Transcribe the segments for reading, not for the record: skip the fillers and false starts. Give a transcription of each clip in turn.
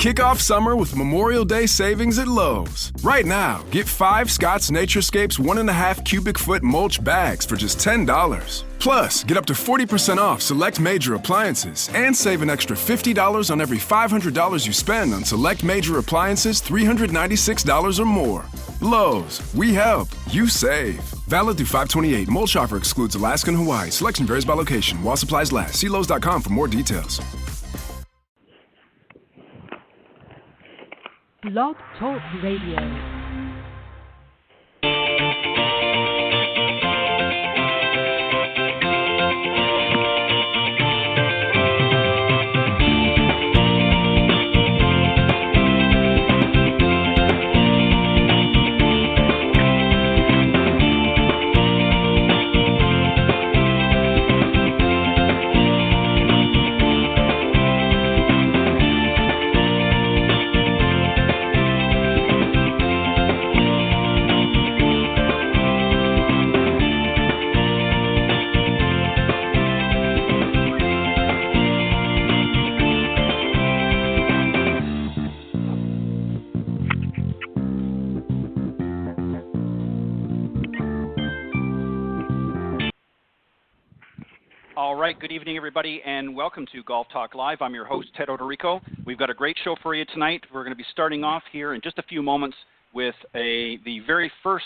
Kick off summer with Memorial Day savings at Lowe's. Right now, get 5 Scott's Naturescapes 1.5 cubic foot mulch bags for just $10. Plus, get up to 40% off select major appliances and save an extra $50 on every $500 you spend on select major appliances $396 or more. Lowe's, we help, you save. Valid through 5/28. Mulch offer excludes Alaska and Hawaii. Selection varies by location. While supplies last. See Lowe's.com for more details. Blog Talk Radio. All right, good evening, everybody, and welcome to Golf Talk Live. I'm your host, Ted Odorico. We've got a great show for you tonight. We're going to be starting off here in just a few moments with the very first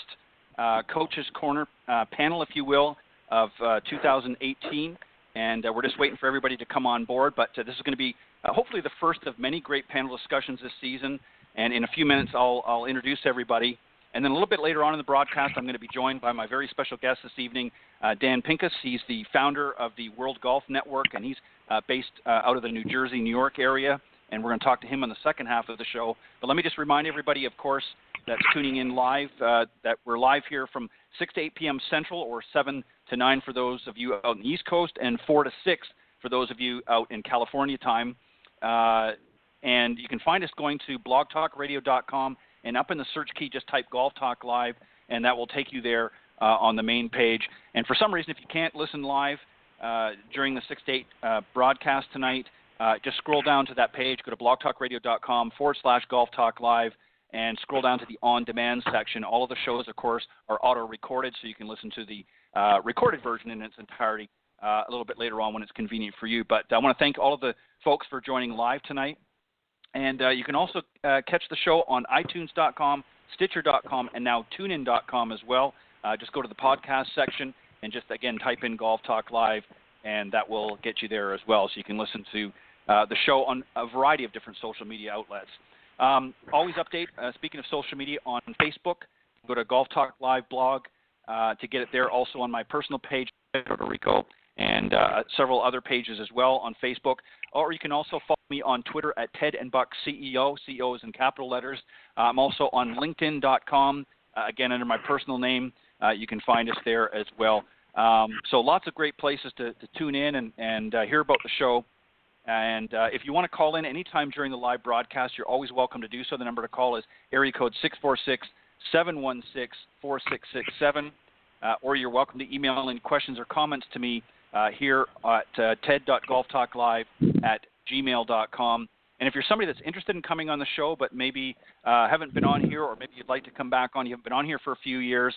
Coach's Corner panel, if you will, of 2018, and we're just waiting for everybody to come on board, but this is going to be hopefully the first of many great panel discussions this season, and in a few minutes I'll introduce everybody. And then a little bit later on in the broadcast, I'm going to be joined by my very special guest this evening, Dan Pincus. He's the founder of the World Golf Network, and he's based out of the New Jersey, New York area. And we're going to talk to him in the second half of the show. But let me just remind everybody, of course, that's tuning in live, that we're live here from 6 to 8 p.m. Central, or 7 to 9 for those of you out on the East Coast, and 4 to 6 for those of you out in California time. And you can find us going to blogtalkradio.com. And up in the search key, just type Golf Talk Live, and that will take you there on the main page. And for some reason, if you can't listen live during the 6 to 8 broadcast tonight, just scroll down to that page, go to blogtalkradio.com/Golf Talk Live, and scroll down to the on-demand section. All of the shows, of course, are auto-recorded, so you can listen to the recorded version in its entirety a little bit later on when it's convenient for you. But I want to thank all of the folks for joining live tonight. And you can also catch the show on iTunes.com, Stitcher.com, and now TuneIn.com as well. Just go to the podcast section and just, again, type in Golf Talk Live, and that will get you there as well. So you can listen to the show on a variety of different social media outlets. Always update, speaking of social media, on Facebook. Go to Golf Talk Live blog to get it there. Also on my personal page, Puerto Rico, and several other pages as well on Facebook. Or you can also follow me on Twitter at Ted and Buck CEO. CEO is in capital letters. I'm also on LinkedIn.com, again under my personal name. You can find us there as well. So lots of great places to tune in and hear about the show. And if you want to call in anytime during the live broadcast, you're always welcome to do so. The number to call is area code 646-716-4667. Or you're welcome to email any questions or comments to me here at ted.golftalklive@gmail.com. And if you're somebody that's interested in coming on the show but maybe haven't been on here, or maybe you'd like to come back on, you haven't been on here for a few years,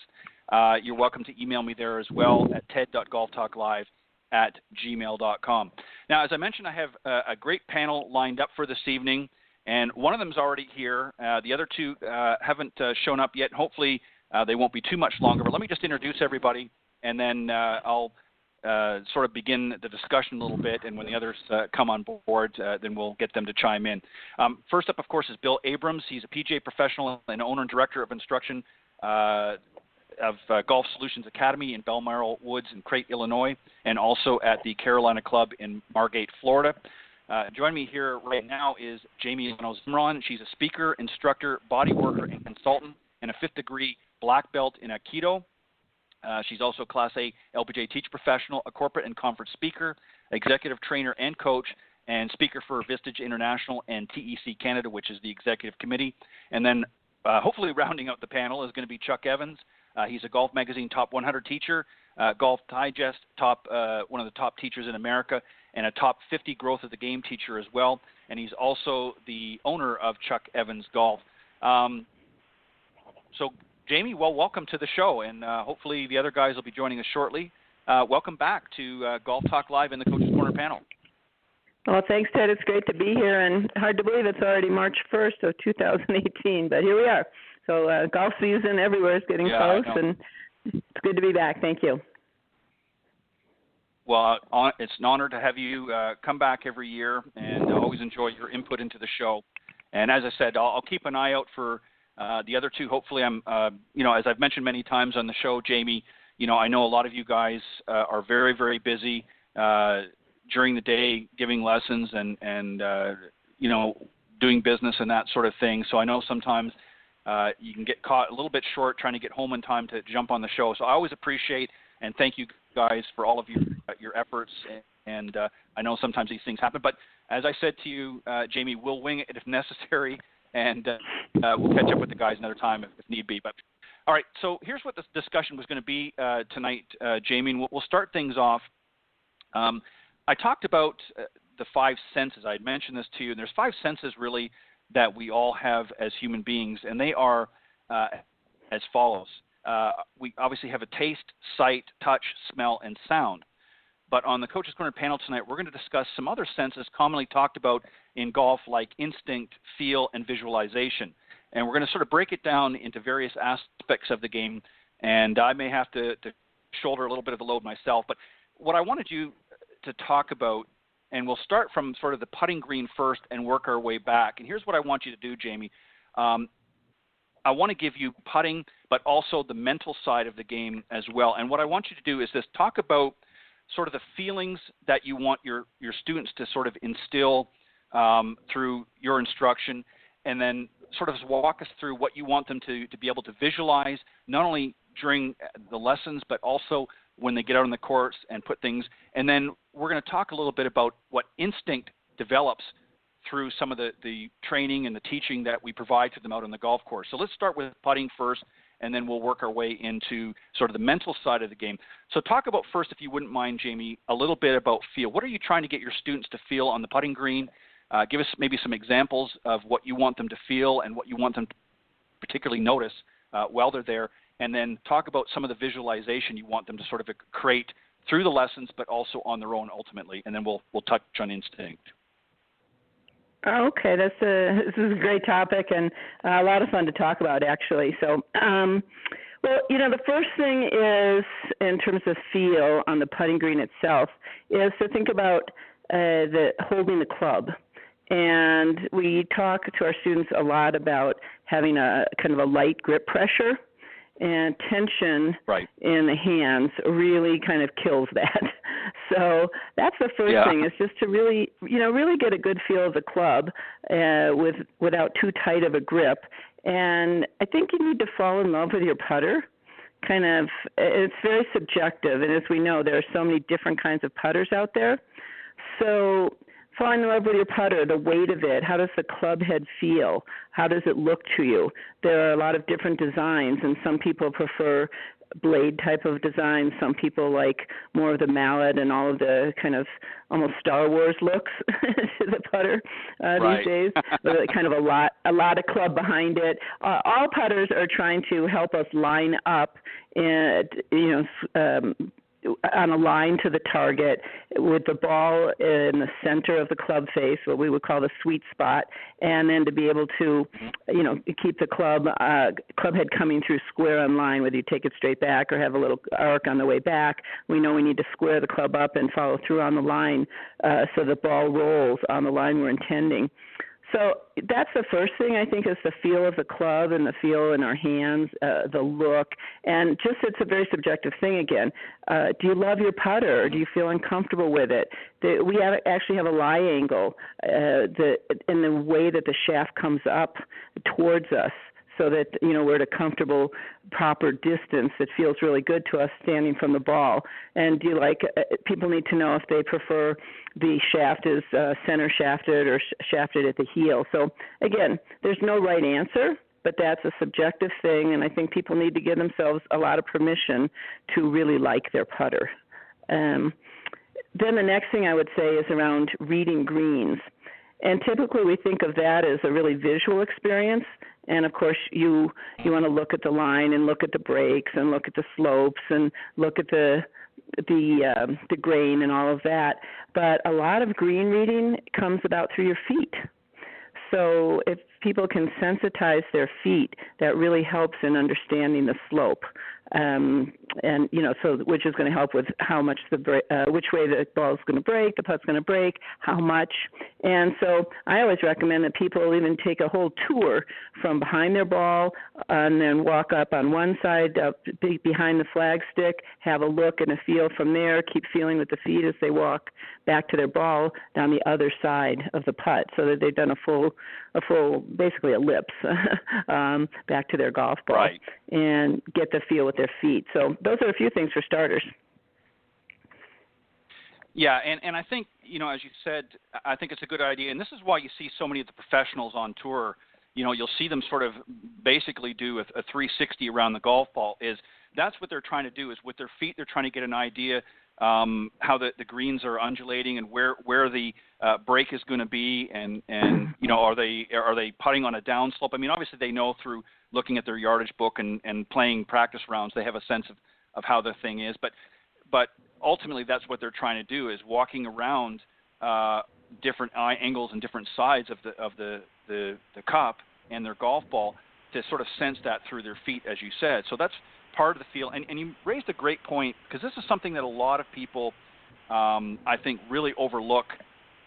you're welcome to email me there as well at ted.golftalklive@gmail.com. Now, as I mentioned, I have a great panel lined up for this evening, and one of them is already here. The other two haven't shown up yet. Hopefully they won't be too much longer, but let me just introduce everybody, and then I'll sort of begin the discussion a little bit, and when the others come on board, then we'll get them to chime in. First up, of course, is Bill Abrams. He's a PGA professional and owner and director of instruction of Golf Solutions Academy in Balmoral Woods in Crete, Illinois, and also at the Carolina Club in Margate, Florida. Joining me here right now is Jamie Zimron. She's a speaker, instructor, body worker, and consultant, and a 5th degree black belt in Aikido. She's also a Class A LPGA teach professional, a corporate and conference speaker, executive trainer and coach, and speaker for Vistage International and TEC Canada, which is the executive committee. And then hopefully rounding out the panel is going to be Chuck Evans. He's a Golf Magazine Top 100 teacher, Golf Digest, one of the top teachers in America, and a top 50 growth of the game teacher as well. And he's also the owner of Chuck Evans Golf. So, Jamie, well, welcome to the show, and hopefully the other guys will be joining us shortly. Welcome back to Golf Talk Live in the Coach's Corner panel. Well, thanks, Ted. It's great to be here, and hard to believe it's already March 1st of 2018, but here we are. So golf season everywhere is getting close, and it's good to be back. Thank you. Well, it's an honor to have you come back every year, and I always enjoy your input into the show. And as I said, I'll keep an eye out for the other two. Hopefully, I'm, as I've mentioned many times on the show, Jamie, I know a lot of you guys are very, very busy during the day giving lessons and doing business and that sort of thing. So I know sometimes you can get caught a little bit short trying to get home in time to jump on the show. So I always appreciate and thank you guys for all of your efforts. And I know sometimes these things happen. But as I said to you, Jamie, we'll wing it if necessary, and we'll catch up with the guys another time if need be. But all right, so here's what the discussion was going to be tonight, Jamie, and we'll start things off. I talked about the five senses. I had mentioned this to you, and there's five senses really that we all have as human beings, and they are as follows. We obviously have a taste, sight, touch, smell, and sound. But on the Coach's Corner panel tonight, we're going to discuss some other senses commonly talked about in golf, like instinct, feel, and visualization. And we're going to sort of break it down into various aspects of the game, and I may have to shoulder a little bit of the load myself. But what I wanted you to talk about, and we'll start from sort of the putting green first and work our way back. And here's what I want you to do, Jamie. I want to give you putting, but also the mental side of the game as well. And what I want you to do is this: talk about sort of the feelings that you want your students to sort of instill through your instruction, and then sort of walk us through what you want them to be able to visualize, not only during the lessons, but also when they get out on the course and put things. And then we're going to talk a little bit about what instinct develops through some of the training and the teaching that we provide to them out on the golf course. So let's start with putting first, and then we'll work our way into sort of the mental side of the game. So talk about first, if you wouldn't mind, Jamie, a little bit about feel. What are you trying to get your students to feel on the putting green? Give us maybe some examples of what you want them to feel and what you want them to particularly notice while they're there, and then talk about some of the visualization you want them to sort of create through the lessons, but also on their own ultimately, and then we'll touch on instinct. Okay, this is a great topic and a lot of fun to talk about, actually. So, the first thing is, in terms of feel on the putting green itself, is to think about holding the club. And we talk to our students a lot about having a kind of a light grip pressure, and tension in the hands really kind of kills that. So that's the first thing, is just to really get a good feel of the club without too tight of a grip. And I think you need to fall in love with your putter. It's very subjective, and as we know, there are so many different kinds of putters out there. So fall in love with your putter, the weight of it. How does the club head feel? How does it look to you? There are a lot of different designs, and some people prefer blade type of design. Some people like more of the mallet and all of the kind of almost Star Wars looks to the putter these days. Kind of a lot of club behind it. All putters are trying to help us line up and on a line to the target with the ball in the center of the club face, what we would call the sweet spot, and then to be able to, keep the club head coming through square on line, whether you take it straight back or have a little arc on the way back. We know we need to square the club up and follow through on the line so the ball rolls on the line we're intending. So that's the first thing, I think, is the feel of the club and the feel in our hands, the look. And just it's a very subjective thing again. Do you love your putter, or do you feel uncomfortable with it? We actually have a lie angle in the way that the shaft comes up towards us, so that, we're at a comfortable, proper distance that feels really good to us standing from the ball. And people need to know if they prefer the shaft is center shafted or shafted at the heel. So, again, there's no right answer. but that's a subjective thing, and I think people need to give themselves a lot of permission to really like their putter. Then the next thing I would say is around reading greens. And typically we think of that as a really visual experience. And of course you want to look at the line and look at the breaks and look at the slopes and look at the grain and all of that. But a lot of green reading comes about through your feet. So if people can sensitize their feet, that really helps in understanding the slope. And so which is going to help with how much which way the ball is going to break, the putt's going to break, how much. And so I always recommend that people even take a whole tour from behind their ball and then walk up on one side, behind the flag stick, have a look and a feel from there, keep feeling with the feet as they walk back to their ball down the other side of the putt, so that they've done a full basically ellipse back to their golf ball, right, and get the feel with their feet. So those are a few things for starters. Yeah, and I think, as you said, I think it's a good idea, and this is why you see so many of the professionals on tour. You'll see them sort of basically do a 360 around the golf ball. That's what they're trying to do, is with their feet they're trying to get an idea how the greens are undulating and where the break is going to be, and are they putting on a downslope? I mean, obviously they know through looking at their yardage book and playing practice rounds, they have a sense of how the thing is, but ultimately that's what they're trying to do, is walking around different eye angles and different sides of the cup and their golf ball to sort of sense that through their feet, as you said. So that's part of the feel. And you raised a great point, because this is something that a lot of people, I think, really overlook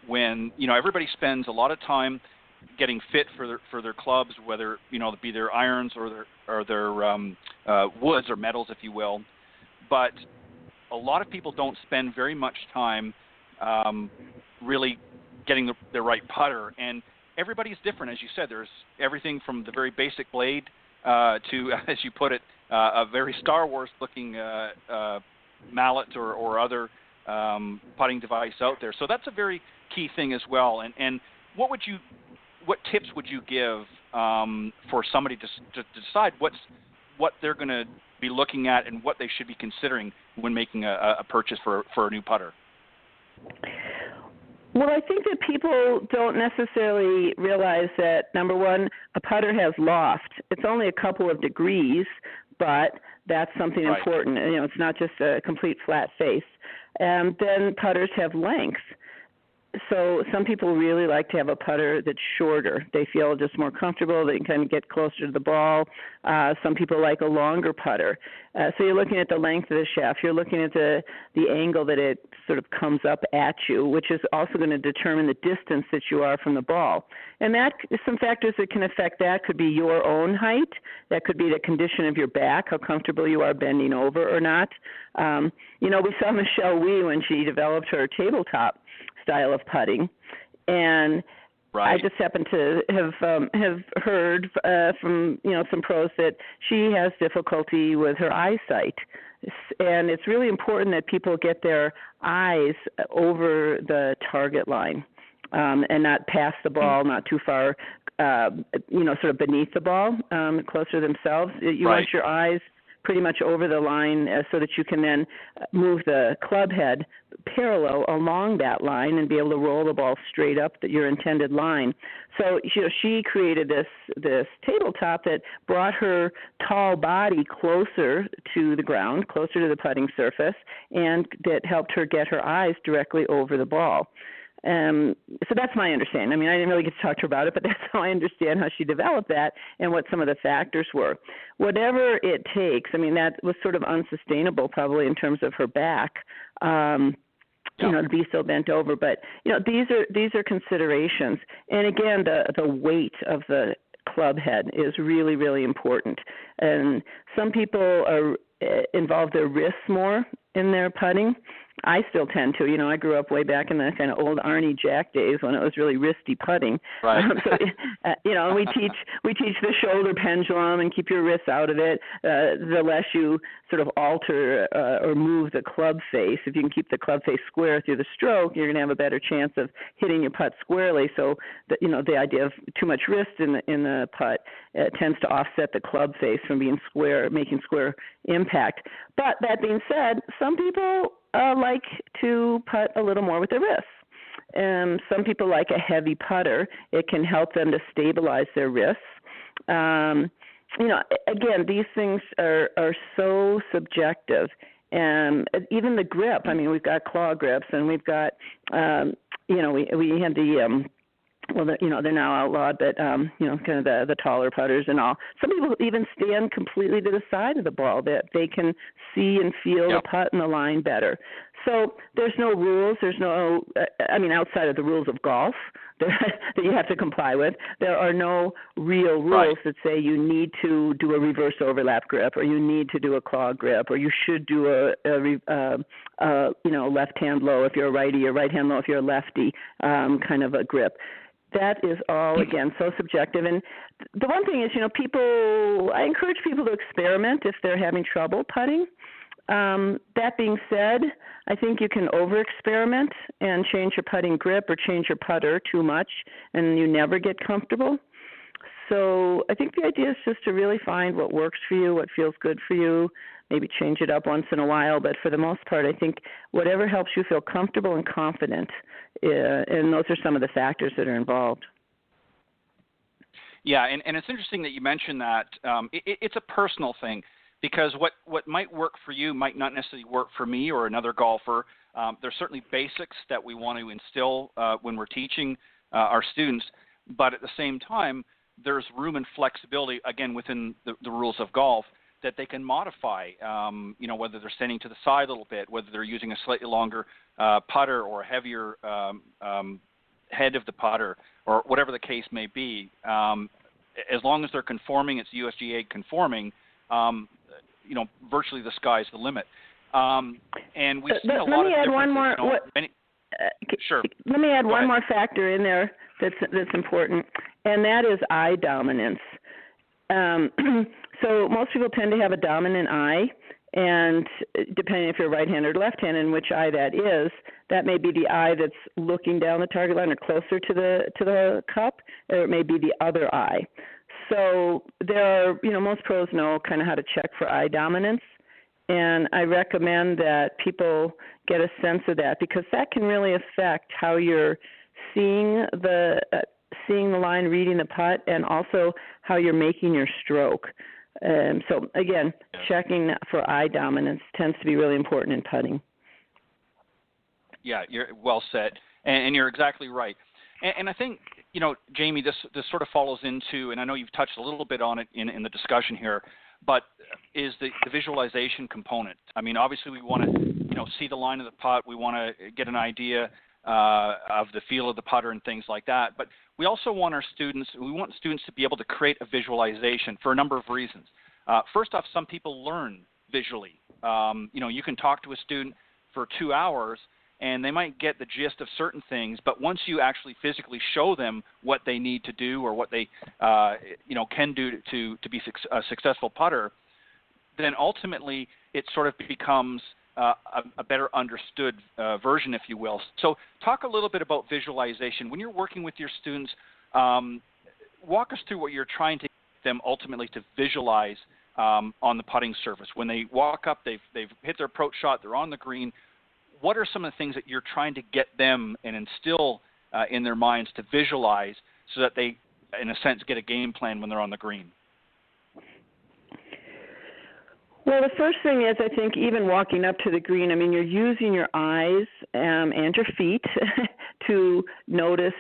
when, everybody spends a lot of time getting fit for their clubs, whether, it be their irons or their woods or metals, if you will. But a lot of people don't spend very much time really getting the right putter. And everybody's different, as you said. There's everything from the very basic blade to, as you put it, a very Star Wars-looking mallet or other putting device out there. So that's a very key thing as well. And what tips would you give for somebody to decide what they're going to be looking at and what they should be considering when making a purchase for a new putter? Well, I think that people don't necessarily realize that, number one, a putter has loft. It's only a couple of degrees, but that's something right. important. It's not just a complete flat face. And then putters have length. So some people really like to have a putter that's shorter. They feel just more comfortable. They can kind of get closer to the ball. Some people like a longer putter. So you're looking at the length of the shaft. You're looking at the angle that it sort of comes up at you, which is also going to determine the distance that you are from the ball. And that some factors that can affect that could be your own height. That could be the condition of your back, how comfortable you are bending over or not. We saw Michelle Wee when she developed her tabletop style of putting, and right. I just happen to have heard from some pros that she has difficulty with her eyesight, and it's really important that people get their eyes over the target line and not past the ball, not too far, sort of beneath the ball, closer to themselves. You right. want your eyes pretty much over the line so that you can then move the club head parallel along that line and be able to roll the ball straight up your intended line. So she created this tabletop that brought her tall body closer to the ground, closer to the putting surface, and that helped her get her eyes directly over the ball. So that's my understanding. I mean, I didn't really get to talk to her about it, but that's how I understand how she developed that and what some of the factors were. Whatever it takes, I mean, that was sort of unsustainable probably in terms of her back, to be so bent over. But, these are considerations. And again, the weight of the club head is really, really important. And some people involve their wrists more in their putting. I still tend to. I grew up way back in the kind of old Arnie Jack days when it was really wristy putting. Right. And we teach the shoulder pendulum and keep your wrists out of it. The less you sort of alter or move the club face, if you can keep the club face square through the stroke, you're going to have a better chance of hitting your putt squarely. So, the idea of too much wrist in the putt tends to offset the club face from being square, making square impact. But that being said, some people like to putt a little more with their wrists. Some people like a heavy putter. It can help them to stabilize their wrists. Again, these things are so subjective. And even the grip, we've got claw grips, and we've got, we had the, they're now outlawed, but, kind of the taller putters and all. Some people even stand completely to the side of the ball that they can see and feel the putt and the line better. So there's no rules. There's no, outside of the rules of golf that you have to comply with, there are no real rules that say you need to do a reverse overlap grip, or you need to do a claw grip, or you should do a left hand low if you're a righty, or right hand low if you're a lefty, kind of a grip. That is all, again, so subjective. And the one thing is, I encourage people to experiment if they're having trouble putting. That being said, I think you can over-experiment and change your putting grip or change your putter too much, and you never get comfortable. So I think the idea is just to really find what works for you, what feels good for you, maybe change it up once in a while. But for the most part, I think whatever helps you feel comfortable and confident, and those are some of the factors that are involved. Yeah, and it's interesting that you mentioned that. It's a personal thing, because what might work for you might not necessarily work for me or another golfer. There's certainly basics that we want to instill when we're teaching our students, but at the same time, there's room and flexibility, again, within the rules of golf, that they can modify, whether they're standing to the side a little bit, whether they're using a slightly longer putter or a heavier head of the putter, or whatever the case may be. As long as they're conforming, it's USGA conforming, virtually the sky's the limit. And we've seen a lot of differences. Sure. Let me add one more factor in there that's important, and that is eye dominance. So most people tend to have a dominant eye, and depending if you're right-handed or left-handed, and which eye that is, that may be the eye that's looking down the target line or closer to the cup, or it may be the other eye. So there are, most pros know kind of how to check for eye dominance, and I recommend that people get a sense of that, because that can really affect how you're seeing the line, reading the putt, and also how you're making your stroke. So again, checking for eye dominance tends to be really important in putting. Yeah, you're well said, and you're exactly right. And I think, Jamie, this sort of follows into, and I know you've touched a little bit on it in the discussion here, but is the visualization component. Obviously we want to, see the line of the putt. We want to get an idea of the feel of the putter and things like that. But we also want students to be able to create a visualization for a number of reasons. First off, some people learn visually. You can talk to a student for 2 hours, and they might get the gist of certain things, but once you actually physically show them what they need to do or what they can do to be a successful putter, then ultimately it sort of becomes a better understood version, if you will. So talk a little bit about visualization. When you're working with your students, walk us through what you're trying to get them ultimately to visualize on the putting surface. When they walk up, they've hit their approach shot, they're on the green. What are some of the things that you're trying to get them and instill in their minds to visualize so that they, in a sense, get a game plan when they're on the green? Well, the first thing is, I think, even walking up to the green, you're using your eyes and your feet to notice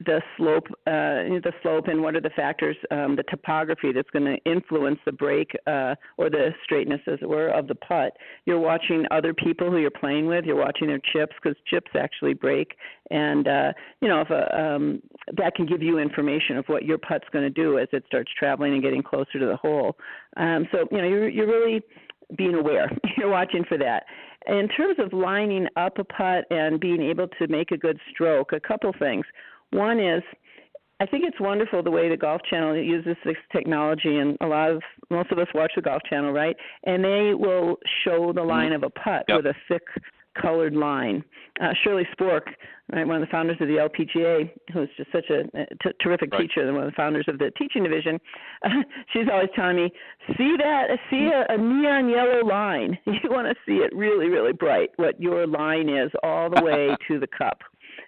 the slope, and what are the factors, the topography that's going to influence the break or the straightness, as it were, of the putt. You're watching other people who you're playing with. You're watching their chips, because chips actually break, and if that can give you information of what your putt's going to do as it starts traveling and getting closer to the hole. So you're really being aware. You're watching for that. in terms of lining up a putt and being able to make a good stroke, a couple things. One is, I think it's wonderful the way the Golf Channel uses this technology, and most of us watch the Golf Channel, right? And they will show the line of a putt with a thick colored line. Shirley Spork, right, one of the founders of the LPGA, who's just such a terrific teacher, and one of the founders of the teaching division, she's always telling me, see a neon yellow line. You want to see it really, really bright, what your line is all the way to the cup.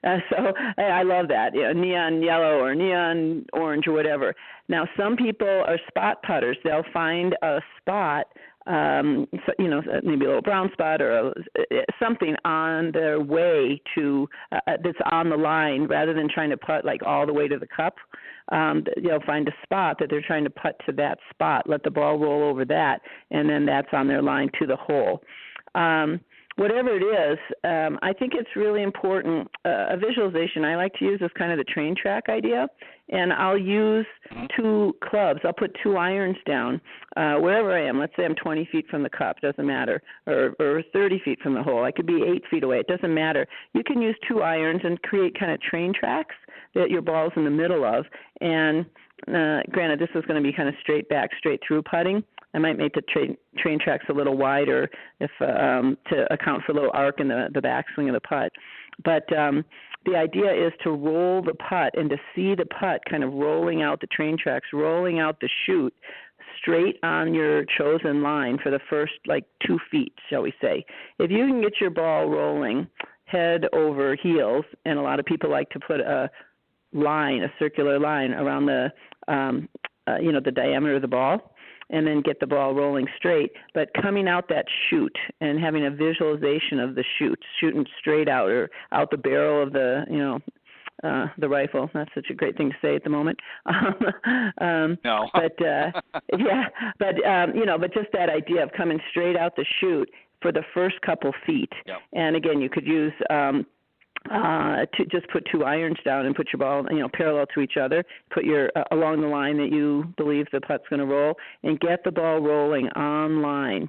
So I love that, neon yellow or neon orange or whatever. Now, some people are spot putters. They'll find a spot, maybe a little brown spot or something on their way to that's on the line, rather than trying to putt like all the way to the cup. They'll find a spot that they're trying to putt to that spot, let the ball roll over that, and then that's on their line to the hole. Whatever it is, I think it's really important. A visualization I like to use is kind of the train track idea, and I'll use two clubs. I'll put two irons down wherever I am. Let's say I'm 20 feet from the cup, doesn't matter, or 30 feet from the hole. I could be 8 feet away. It doesn't matter. You can use two irons and create kind of train tracks that your ball's in the middle of. And granted, this is going to be kind of straight back, straight through putting. I might make the train tracks a little wider if to account for a little arc in the backswing of the putt. But the idea is to roll the putt and to see the putt kind of rolling out the train tracks, rolling out the chute straight on your chosen line for the first 2 feet, shall we say. If you can get your ball rolling head over heels, and a lot of people like to put a circular line around the diameter of the ball, and then get the ball rolling straight, but coming out that chute and having a visualization of the chute, shooting straight out or out the barrel of the rifle. That's such a great thing to say at the moment. No. But but just that idea of coming straight out the chute for the first couple feet. Yep. And again, you could use to just put two irons down and put your ball, parallel to each other, put your along the line that you believe the putt's going to roll, and get the ball rolling on line,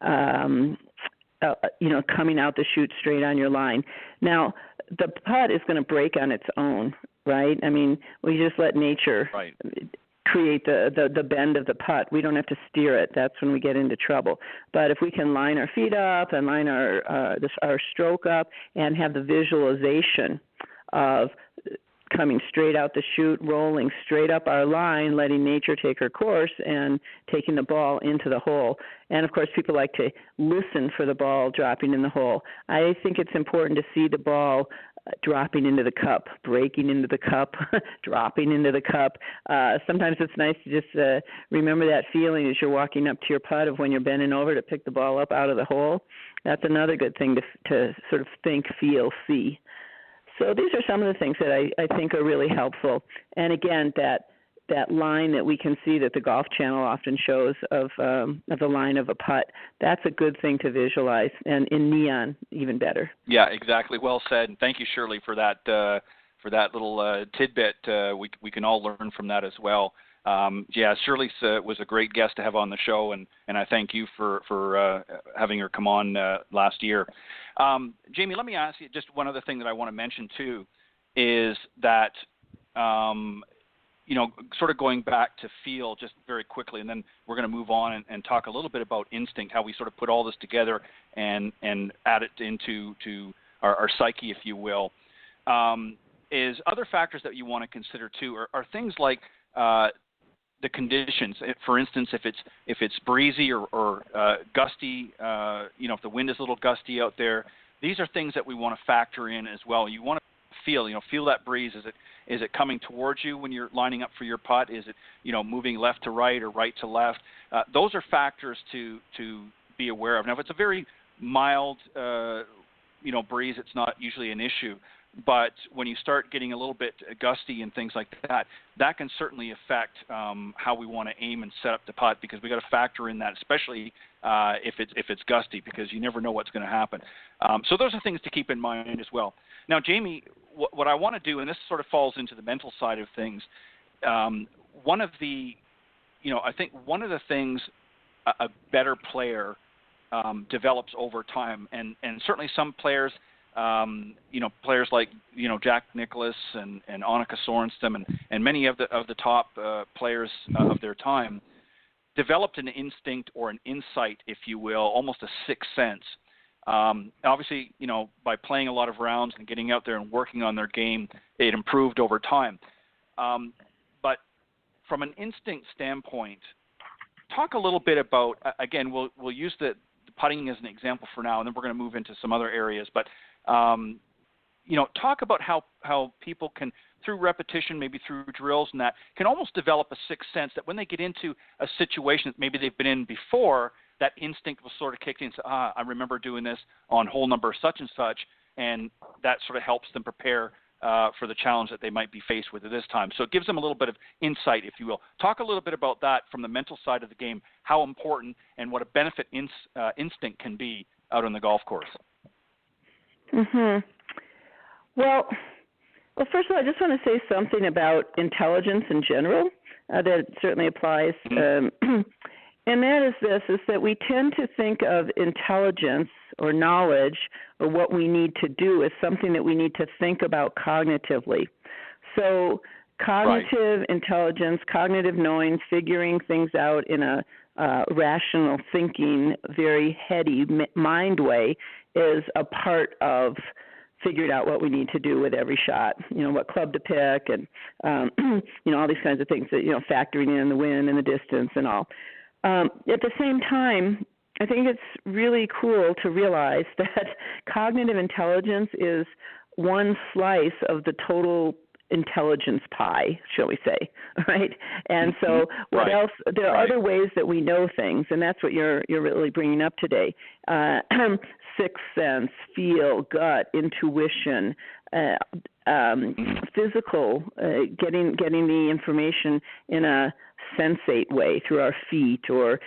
coming out the chute straight on your line. Now, the putt is going to break on its own, right? I mean, we just let nature create the bend of the putt. We don't have to steer it. That's when we get into trouble. But if we can line our feet up and line our stroke up and have the visualization of coming straight out the chute, rolling straight up our line, letting nature take her course, and taking the ball into the hole. And, of course, people like to listen for the ball dropping in the hole. I think it's important to see the ball dropping into the cup, breaking into the cup, dropping into the cup. Sometimes it's nice to just remember that feeling as you're walking up to your putt of when you're bending over to pick the ball up out of the hole. That's another good thing to sort of think, feel, see. So these are some of the things that I think are really helpful. And again, that line that we can see that the Golf Channel often shows of the line of a putt, that's a good thing to visualize, and in neon, even better. Yeah, exactly. Well said. And thank you, Shirley, for that little tidbit. We can all learn from that as well. Shirley was a great guest to have on the show, and I thank you for having her come on last year. Jamie, let me ask you just one other thing that I want to mention too, is that sort of going back to feel just very quickly, and then we're going to move on and talk a little bit about instinct, how we sort of put all this together and add it into our psyche, if you will. Is other factors that you want to consider too are things like the conditions. For instance, if it's breezy or gusty, if the wind is a little gusty out there, these are things that we want to factor in as well. You want to feel that breeze. Is it coming towards you when you're lining up for your putt? Is it moving left to right or right to left? Those are factors to be aware of. Now, if it's a very mild breeze, it's not usually an issue. But when you start getting a little bit gusty and things like that, that can certainly affect how we want to aim and set up the putt, because we got to factor in that, especially if it's gusty, because you never know what's going to happen. So those are things to keep in mind as well. Now, Jamie, what I want to do, and this sort of falls into the mental side of things, one of the things a better player develops over time, and certainly some players, players like Jack Nicklaus and Annika Sorenstam and many of the top players of their time developed an instinct or an insight, if you will, almost a sixth sense. Obviously, by playing a lot of rounds and getting out there and working on their game, it improved over time. But from an instinct standpoint, talk a little bit about, again, we'll use the putting as an example for now, and then we're going to move into some other areas. But, talk about how people can, through repetition, maybe through drills and that, can almost develop a sixth sense that when they get into a situation that maybe they've been in before, that instinct will sort of kick in and say, I remember doing this on hole number such and such, and that sort of helps them prepare for the challenge that they might be faced with at this time. So it gives them a little bit of insight, if you will. Talk a little bit about that from the mental side of the game, how important and what a benefit instinct can be out on the golf course. Mm-hmm. Well, first of all, I just want to say something about intelligence in general that certainly applies. And that is is that we tend to think of intelligence or knowledge or what we need to do as something that we need to think about cognitively. So cognitive intelligence, cognitive knowing, figuring things out in a rational thinking, very heady mind way is a part of figured out what we need to do with every shot, what club to pick and, all these kinds of things that, factoring in the wind and the distance and all. At the same time, I think it's really cool to realize that cognitive intelligence is one slice of the total intelligence pie, shall we say, right? And so what else? There are other ways that we know things, and that's what you're really bringing up today. Sixth sense, feel, gut, intuition, physical, getting the information in a sensate way through our feet or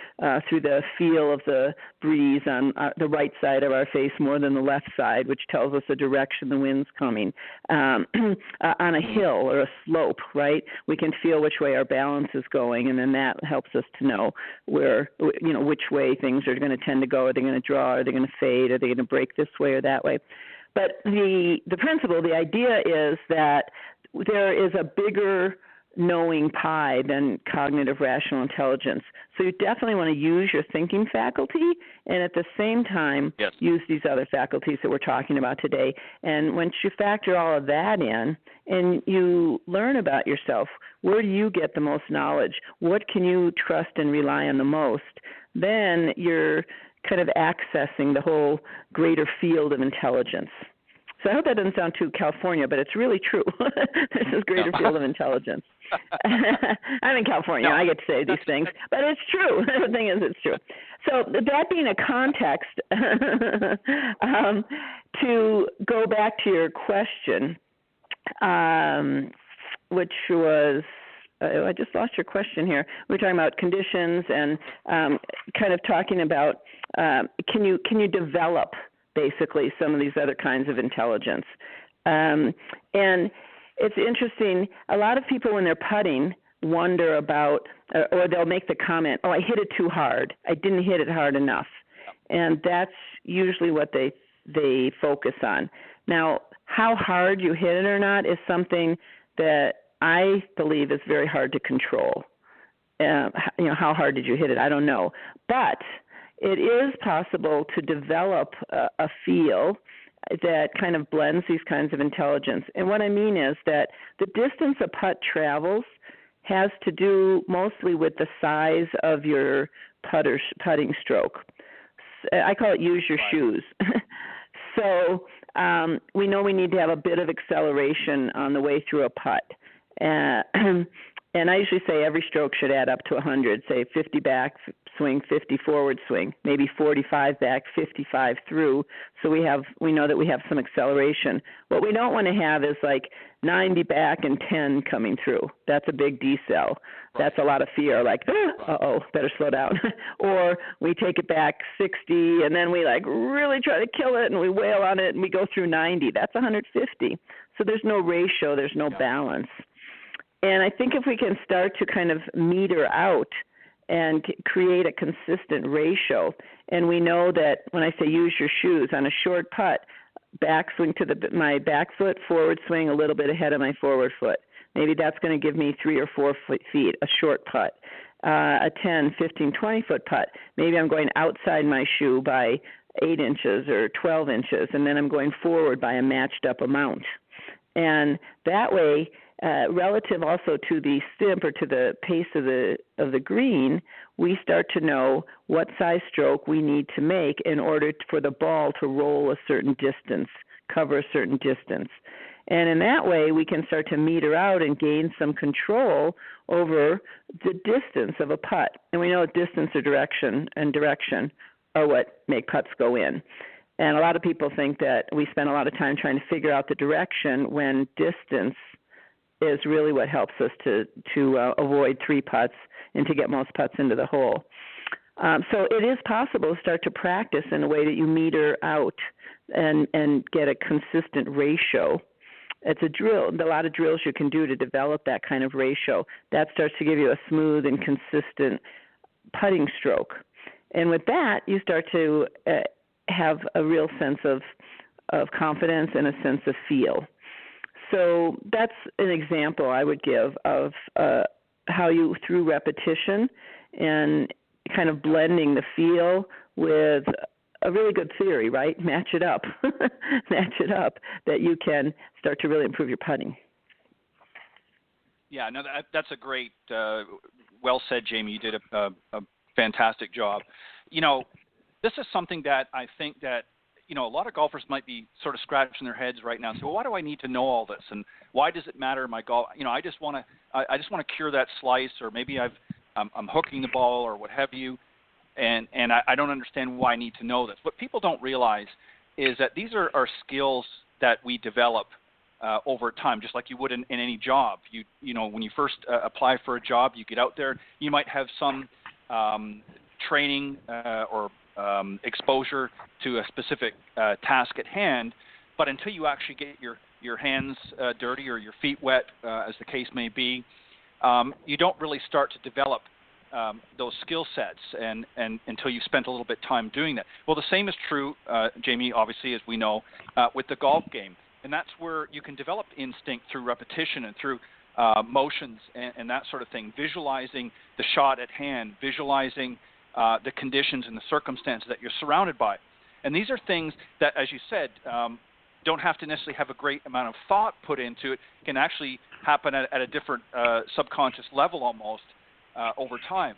through the feel of the breeze on the right side of our face more than the left side, which tells us the direction the wind's coming. On a hill or a slope, right? We can feel which way our balance is going, and then that helps us to know where, which way things are going to tend to go. Are they going to draw? Are they going to fade? Are they going to break this way or that way? But the principle, the idea is that there is a bigger knowing pie than cognitive rational intelligence. So you definitely want to use your thinking faculty and at the same time use these other faculties that we're talking about today. And once you factor all of that in and you learn about yourself, where do you get the most knowledge? What can you trust and rely on the most? Then you're kind of accessing the whole greater field of intelligence. So I hope that doesn't sound too California, but it's really true. There's this greater field of intelligence. I'm in California. I get to say these things, but it's true. The thing is, it's true. So that being a context, to go back to your question, which was, I just lost your question here. We're talking about conditions and kind of talking about can you develop basically some of these other kinds of intelligence. And it's interesting, a lot of people when they're putting wonder about, or they'll make the comment, I hit it too hard. I didn't hit it hard enough. And that's usually what they focus on. Now, how hard you hit it or not is something that I believe is very hard to control. How hard did you hit it? I don't know. But it is possible to develop a feel that kind of blends these kinds of intelligence. And what I mean is that the distance a putt travels has to do mostly with the size of your putting stroke. I call it use your shoes. So we know we need to have a bit of acceleration on the way through a putt. And I usually say every stroke should add up to 100, say 50 back swing, 50 forward swing, maybe 45 back, 55 through. So we know that we have some acceleration. What we don't want to have is like 90 back and 10 coming through. That's a big decel. That's a lot of fear, like, better slow down. Or we take it back 60 and then we like really try to kill it and we wail on it and we go through 90. That's 150. So there's no ratio, there's no balance. And I think if we can start to kind of meter out and create a consistent ratio. And we know that when I say use your shoes on a short putt, backswing to my back foot, forward swing a little bit ahead of my forward foot. Maybe that's going to give me 3 or 4 feet, a short putt. A 10, 15, 20-foot putt. Maybe I'm going outside my shoe by 8 inches or 12 inches, and then I'm going forward by a matched-up amount. And that way, relative also to the stimp or to the pace of the green, we start to know what size stroke we need to make in order for the ball to roll a certain distance, cover a certain distance. And in that way, we can start to meter out and gain some control over the distance of a putt. And we know distance or direction are what make putts go in. And a lot of people think that we spend a lot of time trying to figure out the direction when distance is really what helps us to avoid 3 putts and to get most putts into the hole. So it is possible to start to practice in a way that you meter out and get a consistent ratio. It's a drill. A lot of drills you can do to develop that kind of ratio. That starts to give you a smooth and consistent putting stroke. And with that, you start to have a real sense of confidence and a sense of feel. So that's an example I would give of how you, through repetition and kind of blending the feel with a really good theory, right? Match it up, that you can start to really improve your putting. Yeah, no, that's a great, well said, Jamie. You did a fantastic job. You know, this is something that I think that, you know, a lot of golfers might be sort of scratching their heads right now and say, well, why do I need to know all this? And why does it matter in my golf? You know, I just want to cure that slice, or maybe I'm hooking the ball or what have you. And I don't understand why I need to know this. What people don't realize is that these are skills that we develop over time, just like you would in any job. You know, when you first apply for a job, you get out there, you might have some training or exposure to a specific task at hand, but until you actually get your hands dirty or your feet wet, as the case may be, you don't really start to develop those skill sets and until you've spent a little bit of time doing that. Well, the same is true, Jamie, obviously, as we know, with the golf game. And that's where you can develop instinct through repetition and through motions and that sort of thing, visualizing the shot at hand, visualizing the conditions and the circumstances that you're surrounded by. And these are things that, as you said, don't have to necessarily have a great amount of thought put into it. It can actually happen at a different subconscious level almost over time.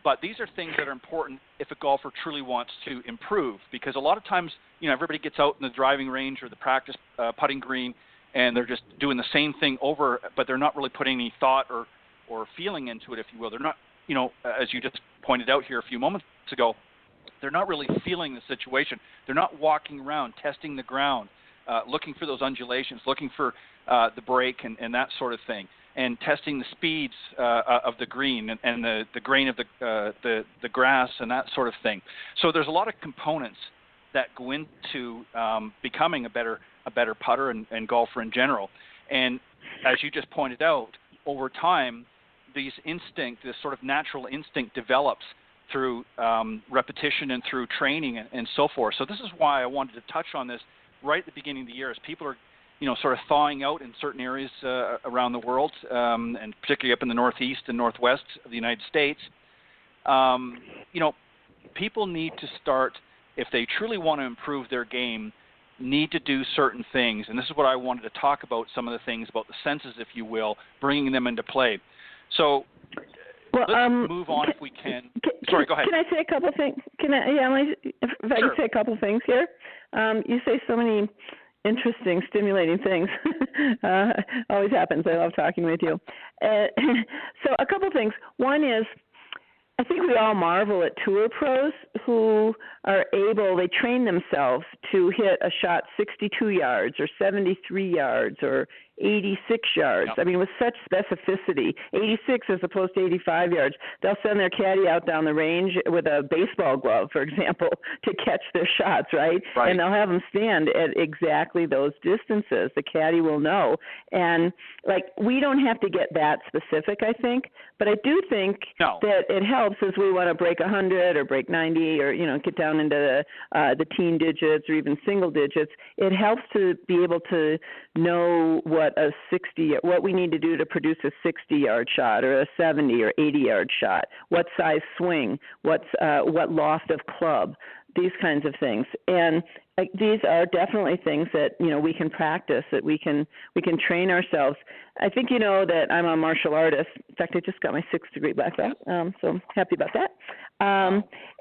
But these are things that are important if a golfer truly wants to improve, because a lot of times, you know, everybody gets out in the driving range or the practice putting green, and they're just doing the same thing over, but they're not really putting any thought or feeling into it, if you will. They're not, you know, as you just pointed out here a few moments ago, they're not really feeling the situation. They're not walking around, testing the ground, looking for those undulations, looking for the break and that sort of thing, and testing the speeds of the green and the grain of the grass and that sort of thing. So there's a lot of components that go into becoming a better putter and golfer in general. And as you just pointed out, over time, this sort of natural instinct develops through repetition and through training and so forth. So this is why I wanted to touch on this right at the beginning of the year, as people are, you know, sort of thawing out in certain areas around the world, and particularly up in the Northeast and Northwest of the United States. You know, people need to start, if they truly want to improve their game, need to do certain things. And this is what I wanted to talk about, some of the things about the senses, if you will, bringing them into play. So let's move on if we can. Sorry, go ahead. Can I say a couple of things? If I Sure. can say a couple of things here. You say so many interesting, stimulating things. Always happens. I love talking with you. So a couple of things. One is, I think we all marvel at tour pros who are able, they train themselves to hit a shot 62 yards or 73 yards or 86 yards. Yep. I mean, with such specificity, 86 as opposed to 85 yards. They'll send their caddy out down the range with a baseball glove, for example, to catch their shots, right? And they'll have them stand at exactly those distances. The caddy will know. And, like, we don't have to get that specific, I think, but I do think that it helps as we want to break 100 or break 90 or, get down into the teen digits or even single digits. It helps to be able to know what we need to do to produce a 60-yard shot or a 70 or 80-yard shot, what size swing, what loft of club, these kinds of things. And these are definitely things that we can practice, that we can train ourselves. I think that I'm a martial artist. In fact, I just got my 6th degree black belt, so I'm happy about that.